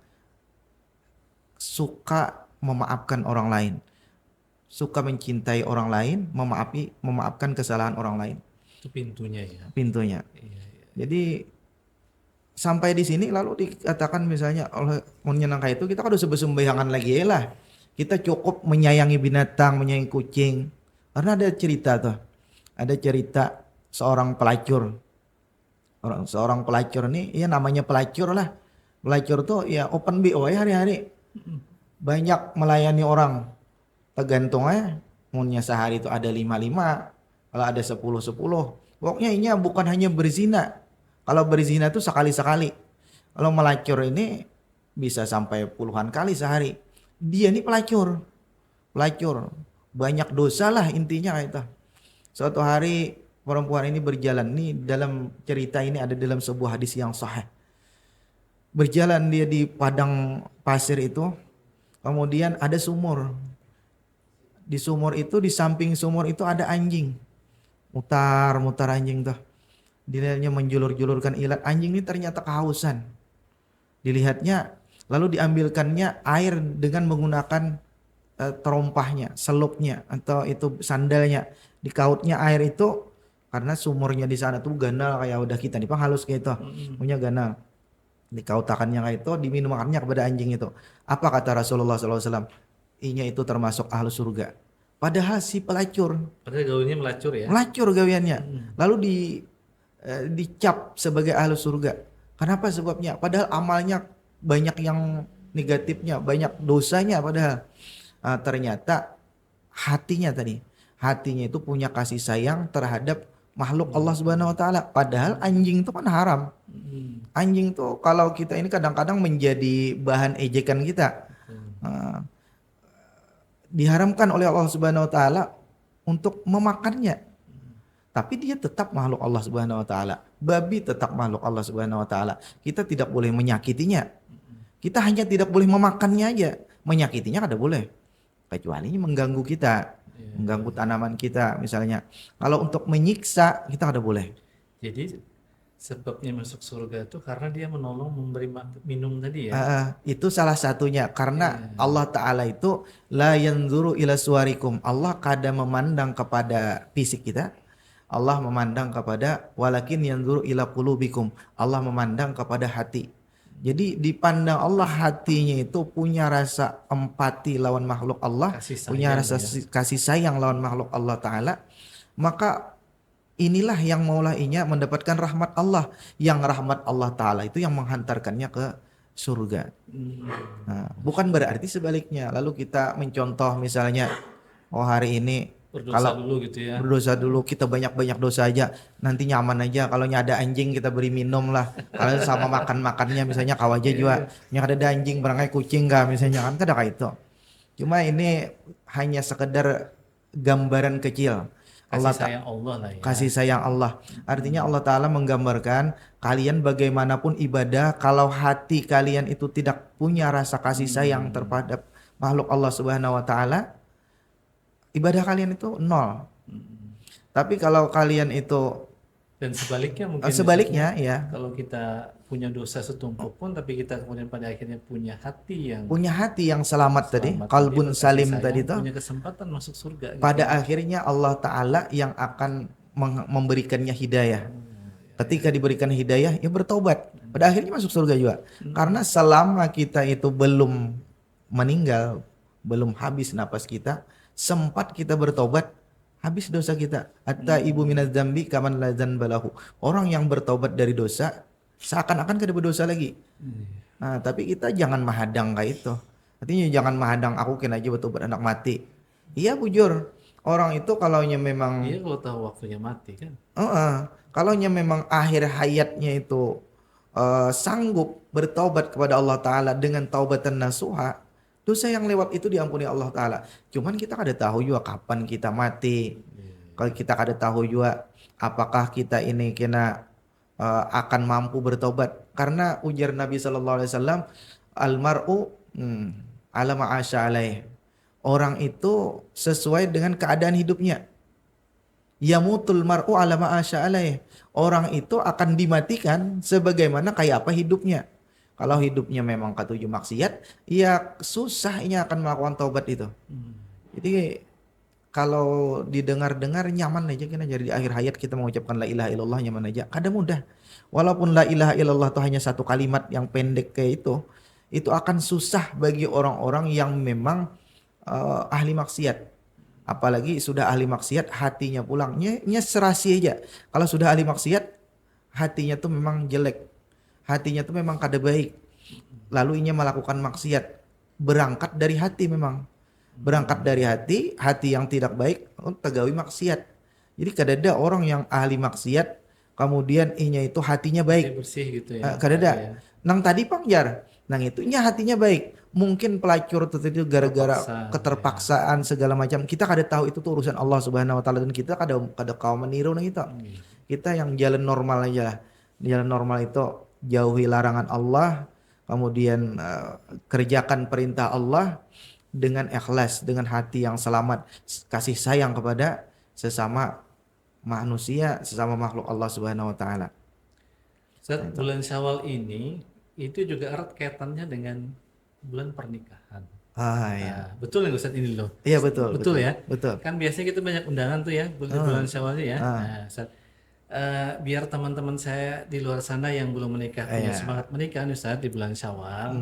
suka memaafkan orang lain. Suka mencintai orang lain, memaafkan kesalahan orang lain.
Itu pintunya ya.
Pintunya.
Iya.
Jadi sampai di sini lalu dikatakan misalnya oleh menyenangkan itu kita kan udah sebesumbayangan lagi ya lah. Kita cukup menyayangi binatang, menyayangi kucing. Karena ada cerita tuh. Ada cerita seorang pelacur. Seorang pelacur nih, ya namanya pelacur lah. Pelacur tuh ya open BO ya hari-hari. Banyak melayani orang. Tergantung aja. Maunya sehari itu ada 5-5. Kalau ada 10-10. Pokoknya ini bukan hanya berzina. Kalau berzina itu sekali-sekali. Kalau melacur ini bisa sampai puluhan kali sehari. Dia ini pelacur. Pelacur. Banyak dosa lah intinya itu. Suatu hari perempuan ini berjalan. Nih dalam cerita ini ada dalam sebuah hadis yang sahih. Berjalan dia di padang pasir itu. Kemudian ada sumur. Di sumur itu, di samping sumur itu ada anjing. Mutar-mutar anjing tuh. Dilihatnya menjulur-julurkan ilat. Anjing ini ternyata kehausan. Dilihatnya lalu diambilkannya air dengan menggunakan terompahnya, selupnya atau itu sandalnya. Dikautnya air itu karena sumurnya di sana tuh ganal kayak udah kita nih Pak halus kayak itu. Punya ganal. Dikautakannya kayak itu, diminumkannya kepada anjing itu. Apa kata Rasulullah SAW? Inya itu termasuk ahlu surga. Padahal si pelacur.
Padahal gaulnya melacur ya.
Melacur gawiannya. Lalu dicap sebagai ahlu surga. Kenapa sebabnya? Padahal amalnya banyak yang negatifnya, banyak dosanya padahal. Ternyata hatinya itu punya kasih sayang terhadap makhluk Allah Subhanahu wa taala. Padahal anjing itu kan haram. Anjing tuh kalau kita ini kadang-kadang menjadi bahan ejekan kita. Nah, diharamkan oleh Allah Subhanahu wa taala untuk memakannya. Tapi dia tetap makhluk Allah Subhanahu wa taala. Babi tetap makhluk Allah Subhanahu wa taala. Kita tidak boleh menyakitinya. Kita hanya tidak boleh memakannya aja. Menyakitinya kada boleh. Kecuali mengganggu kita, mengganggu tanaman kita misalnya. Kalau untuk menyiksa kita kada boleh.
Jadi sebabnya masuk surga itu karena dia menolong memberi minum tadi ya.
Itu salah satunya karena Allah Ta'ala itu la yanzuru ila suwarikum. Allah kada memandang kepada fisik kita. Allah memandang kepada walakin yanzuru ila qulubikum. Allah memandang kepada hati. Jadi dipandang Allah hatinya itu punya rasa empati lawan makhluk Allah, punya rasa kasih sayang lawan makhluk Allah Ta'ala. Maka inilah yang maulainya mendapatkan rahmat Allah. Yang rahmat Allah Ta'ala itu yang menghantarkannya ke surga. Nah, bukan berarti sebaliknya. Lalu kita mencontoh misalnya, oh hari ini
berdosa dulu gitu ya.
Berdosa dulu, kita banyak-banyak dosa aja. Nanti nyaman aja. Kalau ada anjing kita beri minum lah. Kalau sama makan-makannya misalnya kau aja juga. Yang ada anjing barangkali kucing kah misalnya kan kada kayak itu. Cuma ini hanya sekedar gambaran kecil.
Kasih sayang Allah lah ya.
Kasih sayang Allah. Artinya Allah Ta'ala menggambarkan kalian bagaimanapun ibadah, kalau hati kalian itu tidak punya rasa kasih sayang terhadap makhluk Allah Subhanahu wa Ta'ala, ibadah kalian itu nol. Tapi kalau kalian itu
dan sebaliknya mungkin
sebaliknya ya.
Kalau kita punya dosa setumpuk pun tapi kita kemudian pada akhirnya punya hati yang
selamat tadi, qalbun salim tadi itu
punya kesempatan masuk surga.
Pada akhirnya Allah Ta'ala yang akan memberikannya hidayah. Ketika diberikan hidayah, ya bertobat. Pada akhirnya masuk surga juga. Karena selama kita itu belum meninggal, belum habis napas kita, sempat kita bertobat, habis dosa kita. At-taibu minadz dzambi kaman la dzanba lahu. Orang yang bertobat dari dosa seakan-akan kada berdosa lagi. Nah, tapi kita jangan menghadang kayak itu. Artinya jangan menghadang aku kena aja bertobat anak mati. Iya bujur. Orang itu kalaunya memang
kalau tahu waktunya mati kan.
Kalaunya memang akhir hayatnya itu sanggup bertobat kepada Allah Ta'ala dengan taubatan nasuha, dosa yang lewat itu diampuni Allah Ta'ala. Cuman kita kada tahu juga kapan kita mati. Kalau kita kada tahu juga apakah kita ini kena akan mampu bertobat. Karena ujar Nabi SAW, almar'u ala ma'asya alaih. Orang itu sesuai dengan keadaan hidupnya. Yamutul mar'u ala ma'asya alaih. Orang itu akan dimatikan sebagaimana kayak apa hidupnya. Kalau hidupnya memang ketujuh maksiat, ya susahnya akan melakukan taubat itu. Jadi kalau didengar-dengar nyaman aja kita jadi di akhir hayat kita mengucapkan la ilaha illallah nyaman aja. Kada mudah. Walaupun la ilaha illallah itu hanya satu kalimat yang pendek kayak itu akan susah bagi orang-orang yang memang ahli maksiat. Apalagi sudah ahli maksiat hatinya pulangnya serasi aja. Kalau sudah ahli maksiat hatinya tuh memang jelek. Hatinya tuh memang kada baik. Lalu ia melakukan maksiat. Berangkat dari hati memang. Berangkat dari hati yang tidak baik, tegawi maksiat. Jadi kada ada orang yang ahli maksiat, kemudian inya itu hatinya baik.
Bersih gitu ya.
Kada ada. Nang tadi pangjar, nang itunya hatinya baik. Mungkin pelacur itu gara-gara keterpaksaan segala macam. Kita kada tahu itu tuh urusan Allah Subhanahu wa Ta'ala, dan kita kada kau meniru nang itu. Kita yang jalan normal aja lah. Jalan normal itu jauhi larangan Allah, kemudian kerjakan perintah Allah dengan ikhlas, dengan hati yang selamat, kasih sayang kepada sesama manusia, sesama makhluk Allah Subhanahu wa Ta'ala.
Bulan Syawal ini itu juga erat kaitannya dengan bulan pernikahan.
Iya.
Betul ya Ustaz ini loh.
Iya betul.
Betul ya.
Betul.
Kan biasanya kita banyak undangan tuh ya bulan Syawalnya ya. Nah, Ustaz, biar teman-teman saya di luar sana yang belum menikah punya semangat menikah Ustaz di bulan Syawal.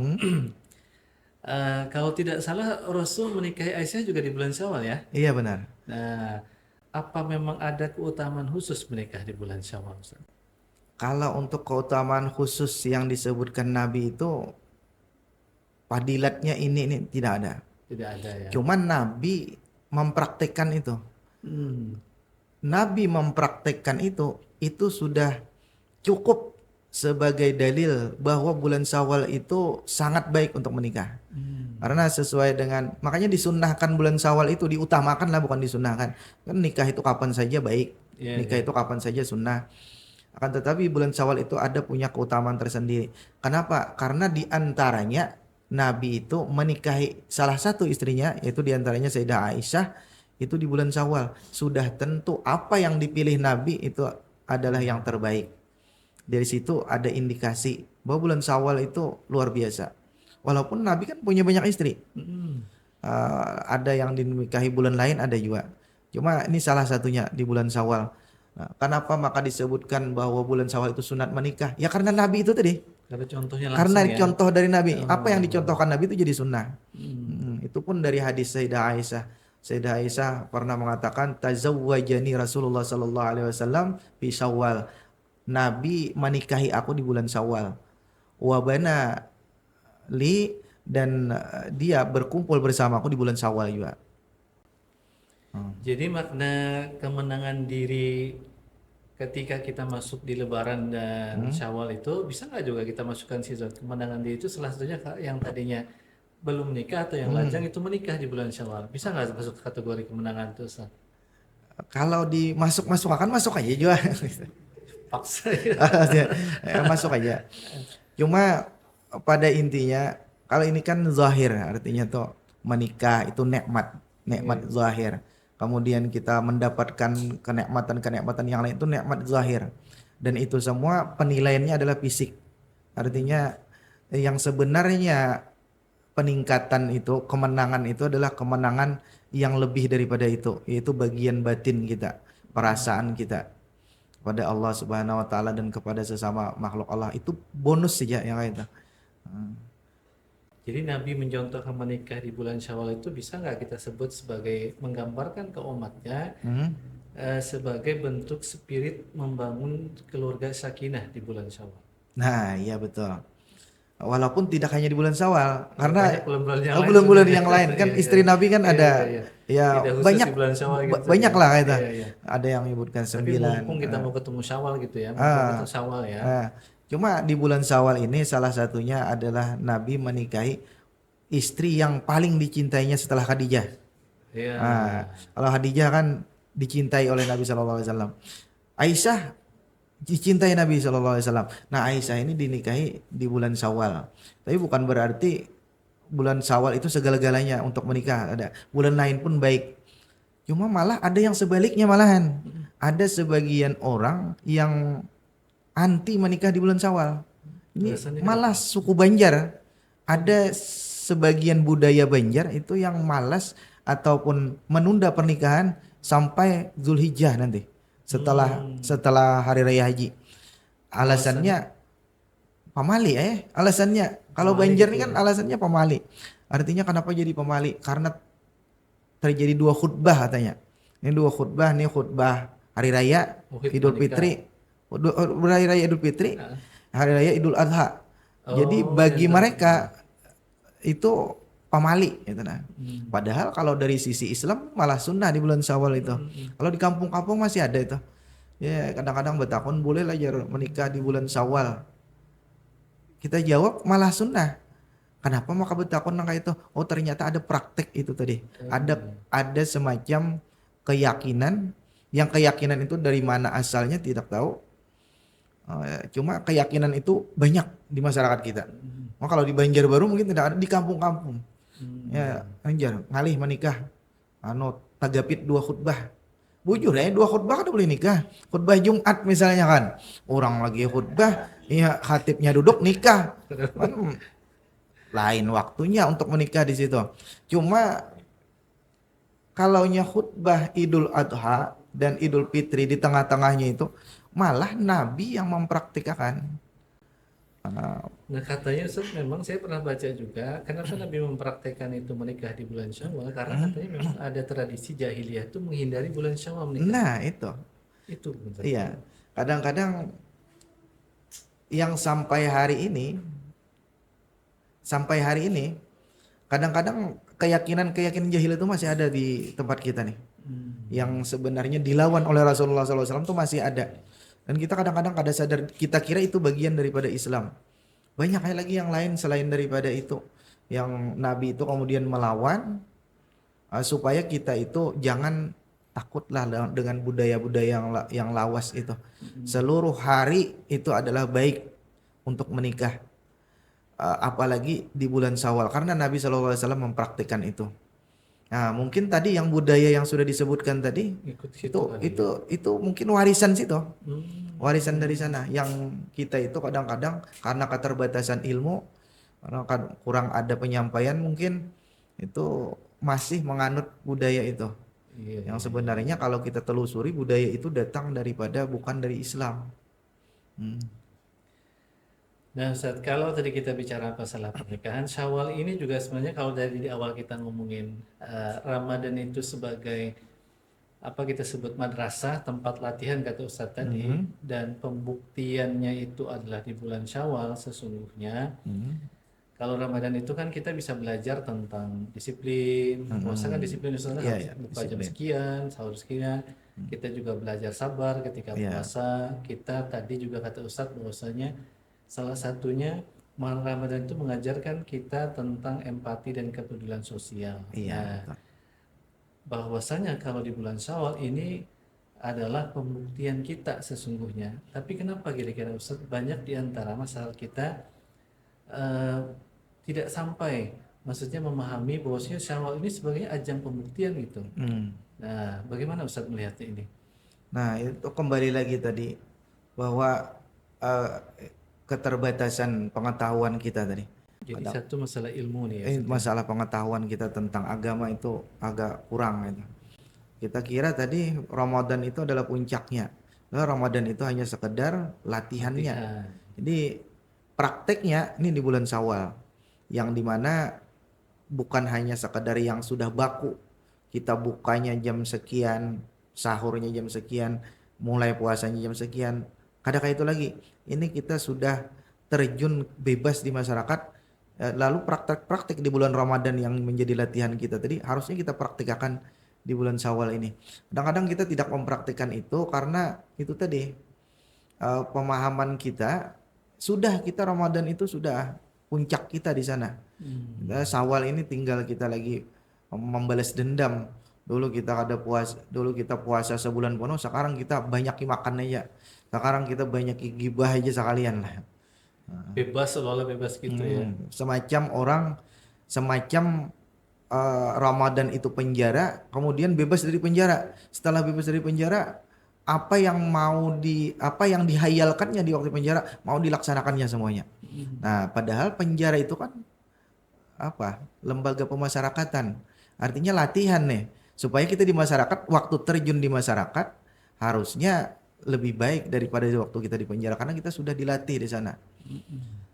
Kalau tidak salah Rasul menikahi Aisyah juga di bulan Syawal ya.
Iya benar.
Nah, apa memang ada keutamaan khusus menikah di bulan Syawal Ustaz?
Kalau untuk keutamaan khusus yang disebutkan Nabi itu fadilatnya ini tidak ada.
Tidak ada ya.
Cuman Nabi mempraktekkan itu. Nabi mempraktekkan itu sudah cukup sebagai dalil bahwa bulan Syawal itu sangat baik untuk menikah. Karena sesuai dengan, makanya disunnahkan bulan Syawal itu, diutamakan lah, bukan disunnahkan. Kan nikah itu kapan saja baik,
Iya,
nikah
iya.
itu kapan saja sunnah. Akan tetapi bulan Syawal itu ada punya keutamaan tersendiri. Kenapa? Karena di antaranya Nabi itu menikahi salah satu istrinya, yaitu di antaranya Sayyidah Aisyah, itu di bulan Syawal. Sudah tentu apa yang dipilih Nabi itu adalah yang terbaik. Dari situ ada indikasi bahwa bulan Syawal itu luar biasa. Walaupun Nabi kan punya banyak istri.
Mm-mm.
Ada yang dinikahi bulan lain, ada juga. Cuma ini salah satunya di bulan Syawal. Nah, kenapa maka disebutkan bahwa bulan Syawal itu sunat menikah? Ya karena Nabi itu tadi.
Karena contohnya
Karena
langsung ya.
contoh dari Nabi. Apa yang
Oh.
dicontohkan Nabi itu jadi sunnah.
Mm.
Itu pun dari hadis Sayyidah Aisyah. Sayyidah Aisyah pernah mengatakan, tazawwajani Rasulullah sallallahu alaihi wasallam fi Syawal. Nabi menikahi aku di bulan Syawal. Wabana li, dan dia berkumpul bersama aku di bulan Syawal juga.
Jadi makna kemenangan diri ketika kita masuk di Lebaran dan Syawal itu bisa nggak juga kita masukkan season kemenangan diri itu salah satunya yang tadinya belum nikah atau yang lajang itu menikah di bulan Syawal. Bisa nggak masuk kategori kemenangan itu, Ustaz?
Kalau dimasuk akan masuk aja juga.
Paksa ya.
Masuk aja. Cuma pada intinya kalau ini kan zahir, artinya tuh menikah itu nikmat zahir. Kemudian kita mendapatkan kenikmatan yang lain itu nikmat zahir. Dan itu semua penilaiannya adalah fisik. Artinya yang sebenarnya peningkatan itu, kemenangan itu adalah kemenangan yang lebih daripada itu, yaitu bagian batin kita, perasaan kita kepada Allah Subhanahu wa taala dan kepada sesama makhluk Allah. Itu bonus saja yang kayak itu.
Jadi Nabi mencontohkan menikah di bulan Syawal itu bisa nggak kita sebut sebagai menggambarkan ke umatnya sebagai bentuk spirit membangun keluarga sakinah di bulan Syawal.
Nah, iya betul. Walaupun tidak hanya di bulan Syawal, karena
Banyak bulan-bulan yang lain
bulan-bulan
sebenarnya.
yang lain kan
Iya,
istri Nabi kan
iya,
ada,
iya, iya.
ya
Tidak khusus
banyak
di bulan Syawal gitu
banyak
ya.
lah kita.
Iya, iya.
Ada yang menyebutkan
Tapi
9.
mumpung kita mau ketemu Syawal gitu ya, mumpung ketemu Syawal ya.
Cuma di bulan Syawal ini salah satunya adalah Nabi menikahi istri yang paling dicintainya setelah Khadijah.
Iya.
Kalau Khadijah kan dicintai oleh Nabi Shallallahu Alaihi Wasallam. Aisyah dicintai Nabi Shallallahu Alaihi Wasallam. Nah, Aisyah ini dinikahi di bulan Syawal. Tapi bukan berarti bulan Syawal itu segala-galanya untuk menikah. Ada bulan lain pun baik. Cuma malah ada yang sebaliknya malahan. Ada sebagian orang yang anti menikah di bulan Syawal. Ini
Alasannya
malah suku Banjar. Ada sebagian budaya Banjar itu yang malas ataupun menunda pernikahan sampai Zulhijjah nanti. Setelah hari raya haji. Alasannya pamali alasannya. Kalau
Pamali
Banjar
gitu
ini
ya.
kan alasannya pamali. Artinya kenapa jadi pamali? Karena terjadi 2 khutbah katanya. Ini 2 khutbah, nih khutbah hari raya
Muhid
Idul
menikah.
Fitri. Hari raya Idul Fitri, hari raya Idul Adha. Jadi
Oh,
bagi
iya,
mereka itu pamali gitu nah. Padahal kalau dari sisi Islam malah sunnah di bulan Syawal itu. Kalau di kampung-kampung masih ada itu. Ya kadang-kadang betakun boleh lah menikah di bulan Syawal. Kita jawab malah sunnah. Kenapa maka betakun kayak itu? Oh ternyata ada praktek itu tadi. Ada semacam keyakinan, yang keyakinan itu dari mana asalnya tidak tahu. Cuma keyakinan itu banyak di masyarakat kita. Kalau di Banjarbaru mungkin tidak ada, di kampung-kampung. Ya, anjar, ngalih menikah. Tagapit 2 khutbah. Bujur 2 khutbah kan boleh nikah. Khutbah Jumat misalnya kan. Orang lagi khutbah, ya khatibnya duduk nikah. Kan, lain waktunya untuk menikah di situ. Cuma kalaunya khutbah Idul Adha dan Idul Fitri di tengah-tengahnya itu malah Nabi yang mempraktikkan.
Nah katanya Ustaz, memang saya pernah baca juga kenapa Nabi mempraktekkan itu menikah di bulan Syawal karena katanya memang ada tradisi jahiliyah itu menghindari bulan Syawal menikah.
Nah itu,
Itu Ustaz.
iya. Kadang-kadang yang sampai hari ini, kadang-kadang keyakinan jahil itu masih ada di tempat kita nih. yang sebenarnya dilawan oleh Rasulullah SAW itu masih ada. Dan kita kadang-kadang kada sadar, kita kira itu bagian daripada Islam. Banyak lagi yang lain selain daripada itu. Yang Nabi itu kemudian melawan supaya kita itu jangan takutlah dengan budaya-budaya yang lawas itu. Seluruh hari itu adalah baik untuk menikah. Apalagi di bulan Syawal karena Nabi SAW mempraktikkan itu. Nah, mungkin tadi yang budaya yang sudah disebutkan tadi
Ikut situ kali.
itu mungkin warisan situ.
Hmm.
Warisan dari sana yang kita itu kadang-kadang karena keterbatasan ilmu, karena kurang ada penyampaian mungkin itu masih menganut budaya itu.
Iya,
Yang
iya.
sebenarnya kalau kita telusuri budaya itu datang daripada bukan dari Islam. Hmm.
Nah, Ustaz, kalau tadi kita bicara masalah pernikahan, Syawal ini juga sebenarnya kalau dari di awal kita ngomongin Ramadan itu sebagai apa kita sebut madrasah, tempat latihan kata Ustaz tadi, dan pembuktiannya itu adalah di bulan Syawal sesungguhnya. Kalau Ramadan itu kan kita bisa belajar tentang disiplin, puasa kan disiplin Ustaz
Iya,
harus
ya,
buka jam
disiplin.
sekian, sahur sekian. Kita juga belajar sabar ketika
Iya,
puasa. Kita tadi juga kata Ustadz bahwasanya salah satunya Ramadan itu mengajarkan kita tentang empati dan kepedulian sosial.
iya,
Nah,
betul.
bahwasanya kalau di bulan Syawal ini adalah pembuktian kita sesungguhnya. Tapi kenapa kira-kira Ustadz banyak di antara masyarakat kita eh, tidak sampai, maksudnya memahami bahwasanya Syawal ini sebagai ajang pembuktian gitu.
Hmm.
Nah, bagaimana Ustadz melihatnya ini?
Nah, itu kembali lagi tadi bahwa eh, keterbatasan pengetahuan kita tadi.
Jadi satu masalah ilmu nih ya Ustadz ya.
Masalah pengetahuan kita tentang agama itu agak kurang itu. Kita kira tadi Ramadan itu adalah puncaknya. Nah, Ramadan itu hanya sekedar latihannya.
Latihan.
Jadi prakteknya ini di bulan Syawal yang dimana bukan hanya sekedar yang sudah baku. Kita bukanya jam sekian, sahurnya jam sekian, mulai puasanya jam sekian. Kadang itu lagi. Ini kita sudah terjun bebas di masyarakat. Lalu praktek-praktek di bulan Ramadan yang menjadi latihan kita tadi harusnya kita praktikkan di bulan Syawal ini. Kadang-kadang kita tidak mempraktikkan itu karena itu tadi pemahaman kita sudah kita Ramadan itu sudah puncak kita di sana. Nah, Syawal ini tinggal kita lagi membalas dendam. Dulu kita dulu kita puasa sebulan penuh, sekarang kita banyak makan aja. Sekarang kita banyak gibah aja sekalian lah.
Bebas seolah bebas gitu ya.
Semacam Ramadan itu penjara, kemudian bebas dari penjara. Setelah bebas dari penjara, apa yang dihayalkannya di waktu penjara mau dilaksanakannya semuanya. Nah, padahal penjara itu kan lembaga pemasyarakatan. Artinya latihan nih supaya kita di masyarakat waktu terjun di masyarakat harusnya lebih baik daripada waktu kita di penjara karena kita sudah dilatih di sana.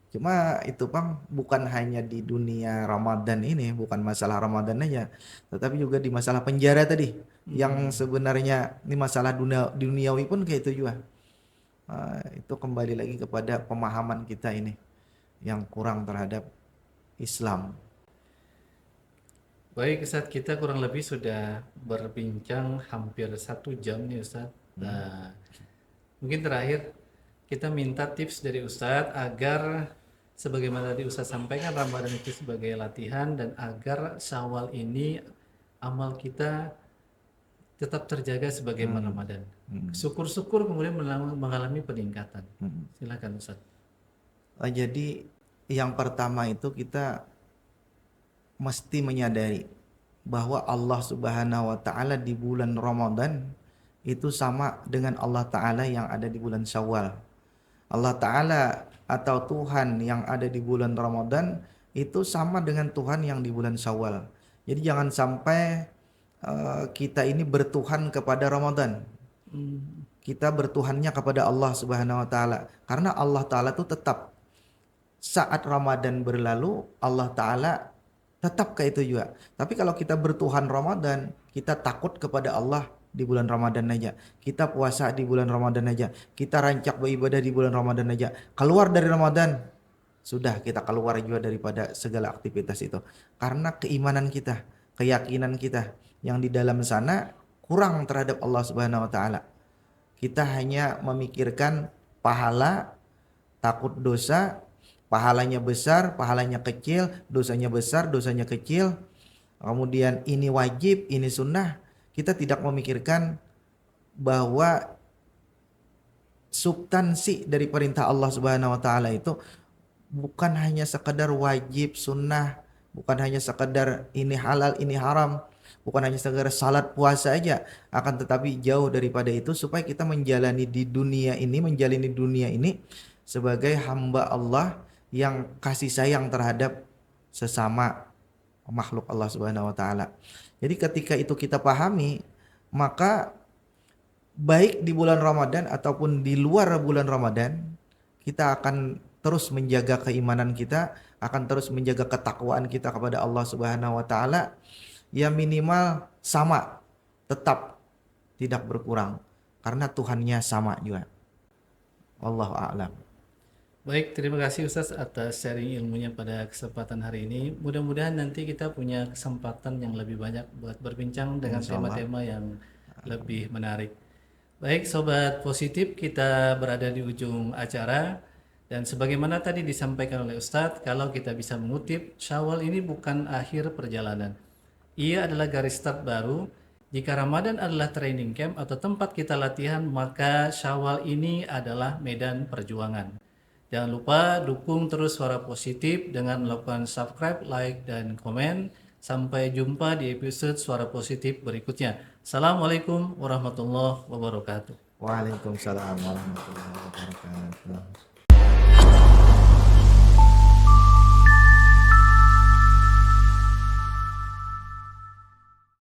Cuma itu Bang bukan hanya di dunia Ramadan ini, bukan masalah Ramadan aja, tetapi juga di masalah penjara tadi yang sebenarnya ini masalah duniawi pun kayak itu juga. Itu kembali lagi kepada pemahaman kita ini yang kurang terhadap Islam.
Baik Ustadz, kita kurang lebih sudah berbincang hampir 1 jam nih Ustadz. Nah, mungkin terakhir kita minta tips dari Ustadz agar sebagaimana tadi Ustadz sampaikan Ramadan itu sebagai latihan dan agar Syawal ini amal kita tetap terjaga sebagaimana Ramadan. Syukur-syukur kemudian mengalami peningkatan. Silakan Ustadz.
Jadi yang pertama itu kita mesti menyadari bahwa Allah Subhanahu wa taala di bulan Ramadan itu sama dengan Allah taala yang ada di bulan Syawal. Allah taala atau Tuhan yang ada di bulan Ramadan itu sama dengan Tuhan yang di bulan Syawal. Jadi jangan sampai kita ini bertuhan kepada Ramadan. Kita bertuhannya kepada Allah Subhanahu wa taala. Karena Allah taala itu tetap saat Ramadan berlalu Allah taala tetap kayak itu juga. Tapi kalau kita bertuhan Ramadan, kita takut kepada Allah di bulan Ramadan aja. Kita puasa di bulan Ramadan aja. Kita rancak beribadah di bulan Ramadan aja. Keluar dari Ramadan, sudah kita keluar juga daripada segala aktivitas itu. Karena keimanan kita, keyakinan kita yang di dalam sana kurang terhadap Allah Subhanahu wa taala. Kita hanya memikirkan pahala, takut dosa, pahalanya besar, pahalanya kecil, dosanya besar, dosanya kecil. Kemudian ini wajib, ini sunnah. Kita tidak memikirkan bahwa substansi dari perintah Allah Subhanahu wa taala itu bukan hanya sekedar wajib, sunnah, bukan hanya sekedar ini halal, ini haram, bukan hanya sekedar salat puasa aja, akan tetapi jauh daripada itu supaya kita menjalani dunia ini sebagai hamba Allah yang kasih sayang terhadap sesama makhluk Allah Subhanahu wa taala. Jadi ketika itu kita pahami, maka baik di bulan Ramadan ataupun di luar bulan Ramadan, kita akan terus menjaga keimanan kita, akan terus menjaga ketakwaan kita kepada Allah Subhanahu wa taala, ya minimal sama, tetap tidak berkurang karena Tuhannya sama juga. Wallahu a'lam.
Baik, terima kasih Ustaz atas sharing ilmunya pada kesempatan hari ini. Mudah-mudahan nanti kita punya kesempatan yang lebih banyak buat berbincang dengan
Insyaallah.
tema-tema yang lebih menarik. Baik, Sobat Positif, kita berada di ujung acara. Dan sebagaimana tadi disampaikan oleh Ustadz, kalau kita bisa mengutip, Syawal ini bukan akhir perjalanan. Ia adalah garis start baru. Jika Ramadan adalah training camp atau tempat kita latihan, maka Syawal ini adalah medan perjuangan. Jangan lupa dukung terus Suara Positif dengan melakukan subscribe, like, dan komen. Sampai jumpa di episode Suara Positif berikutnya. Assalamualaikum warahmatullahi wabarakatuh.
Waalaikumsalam warahmatullahi wabarakatuh.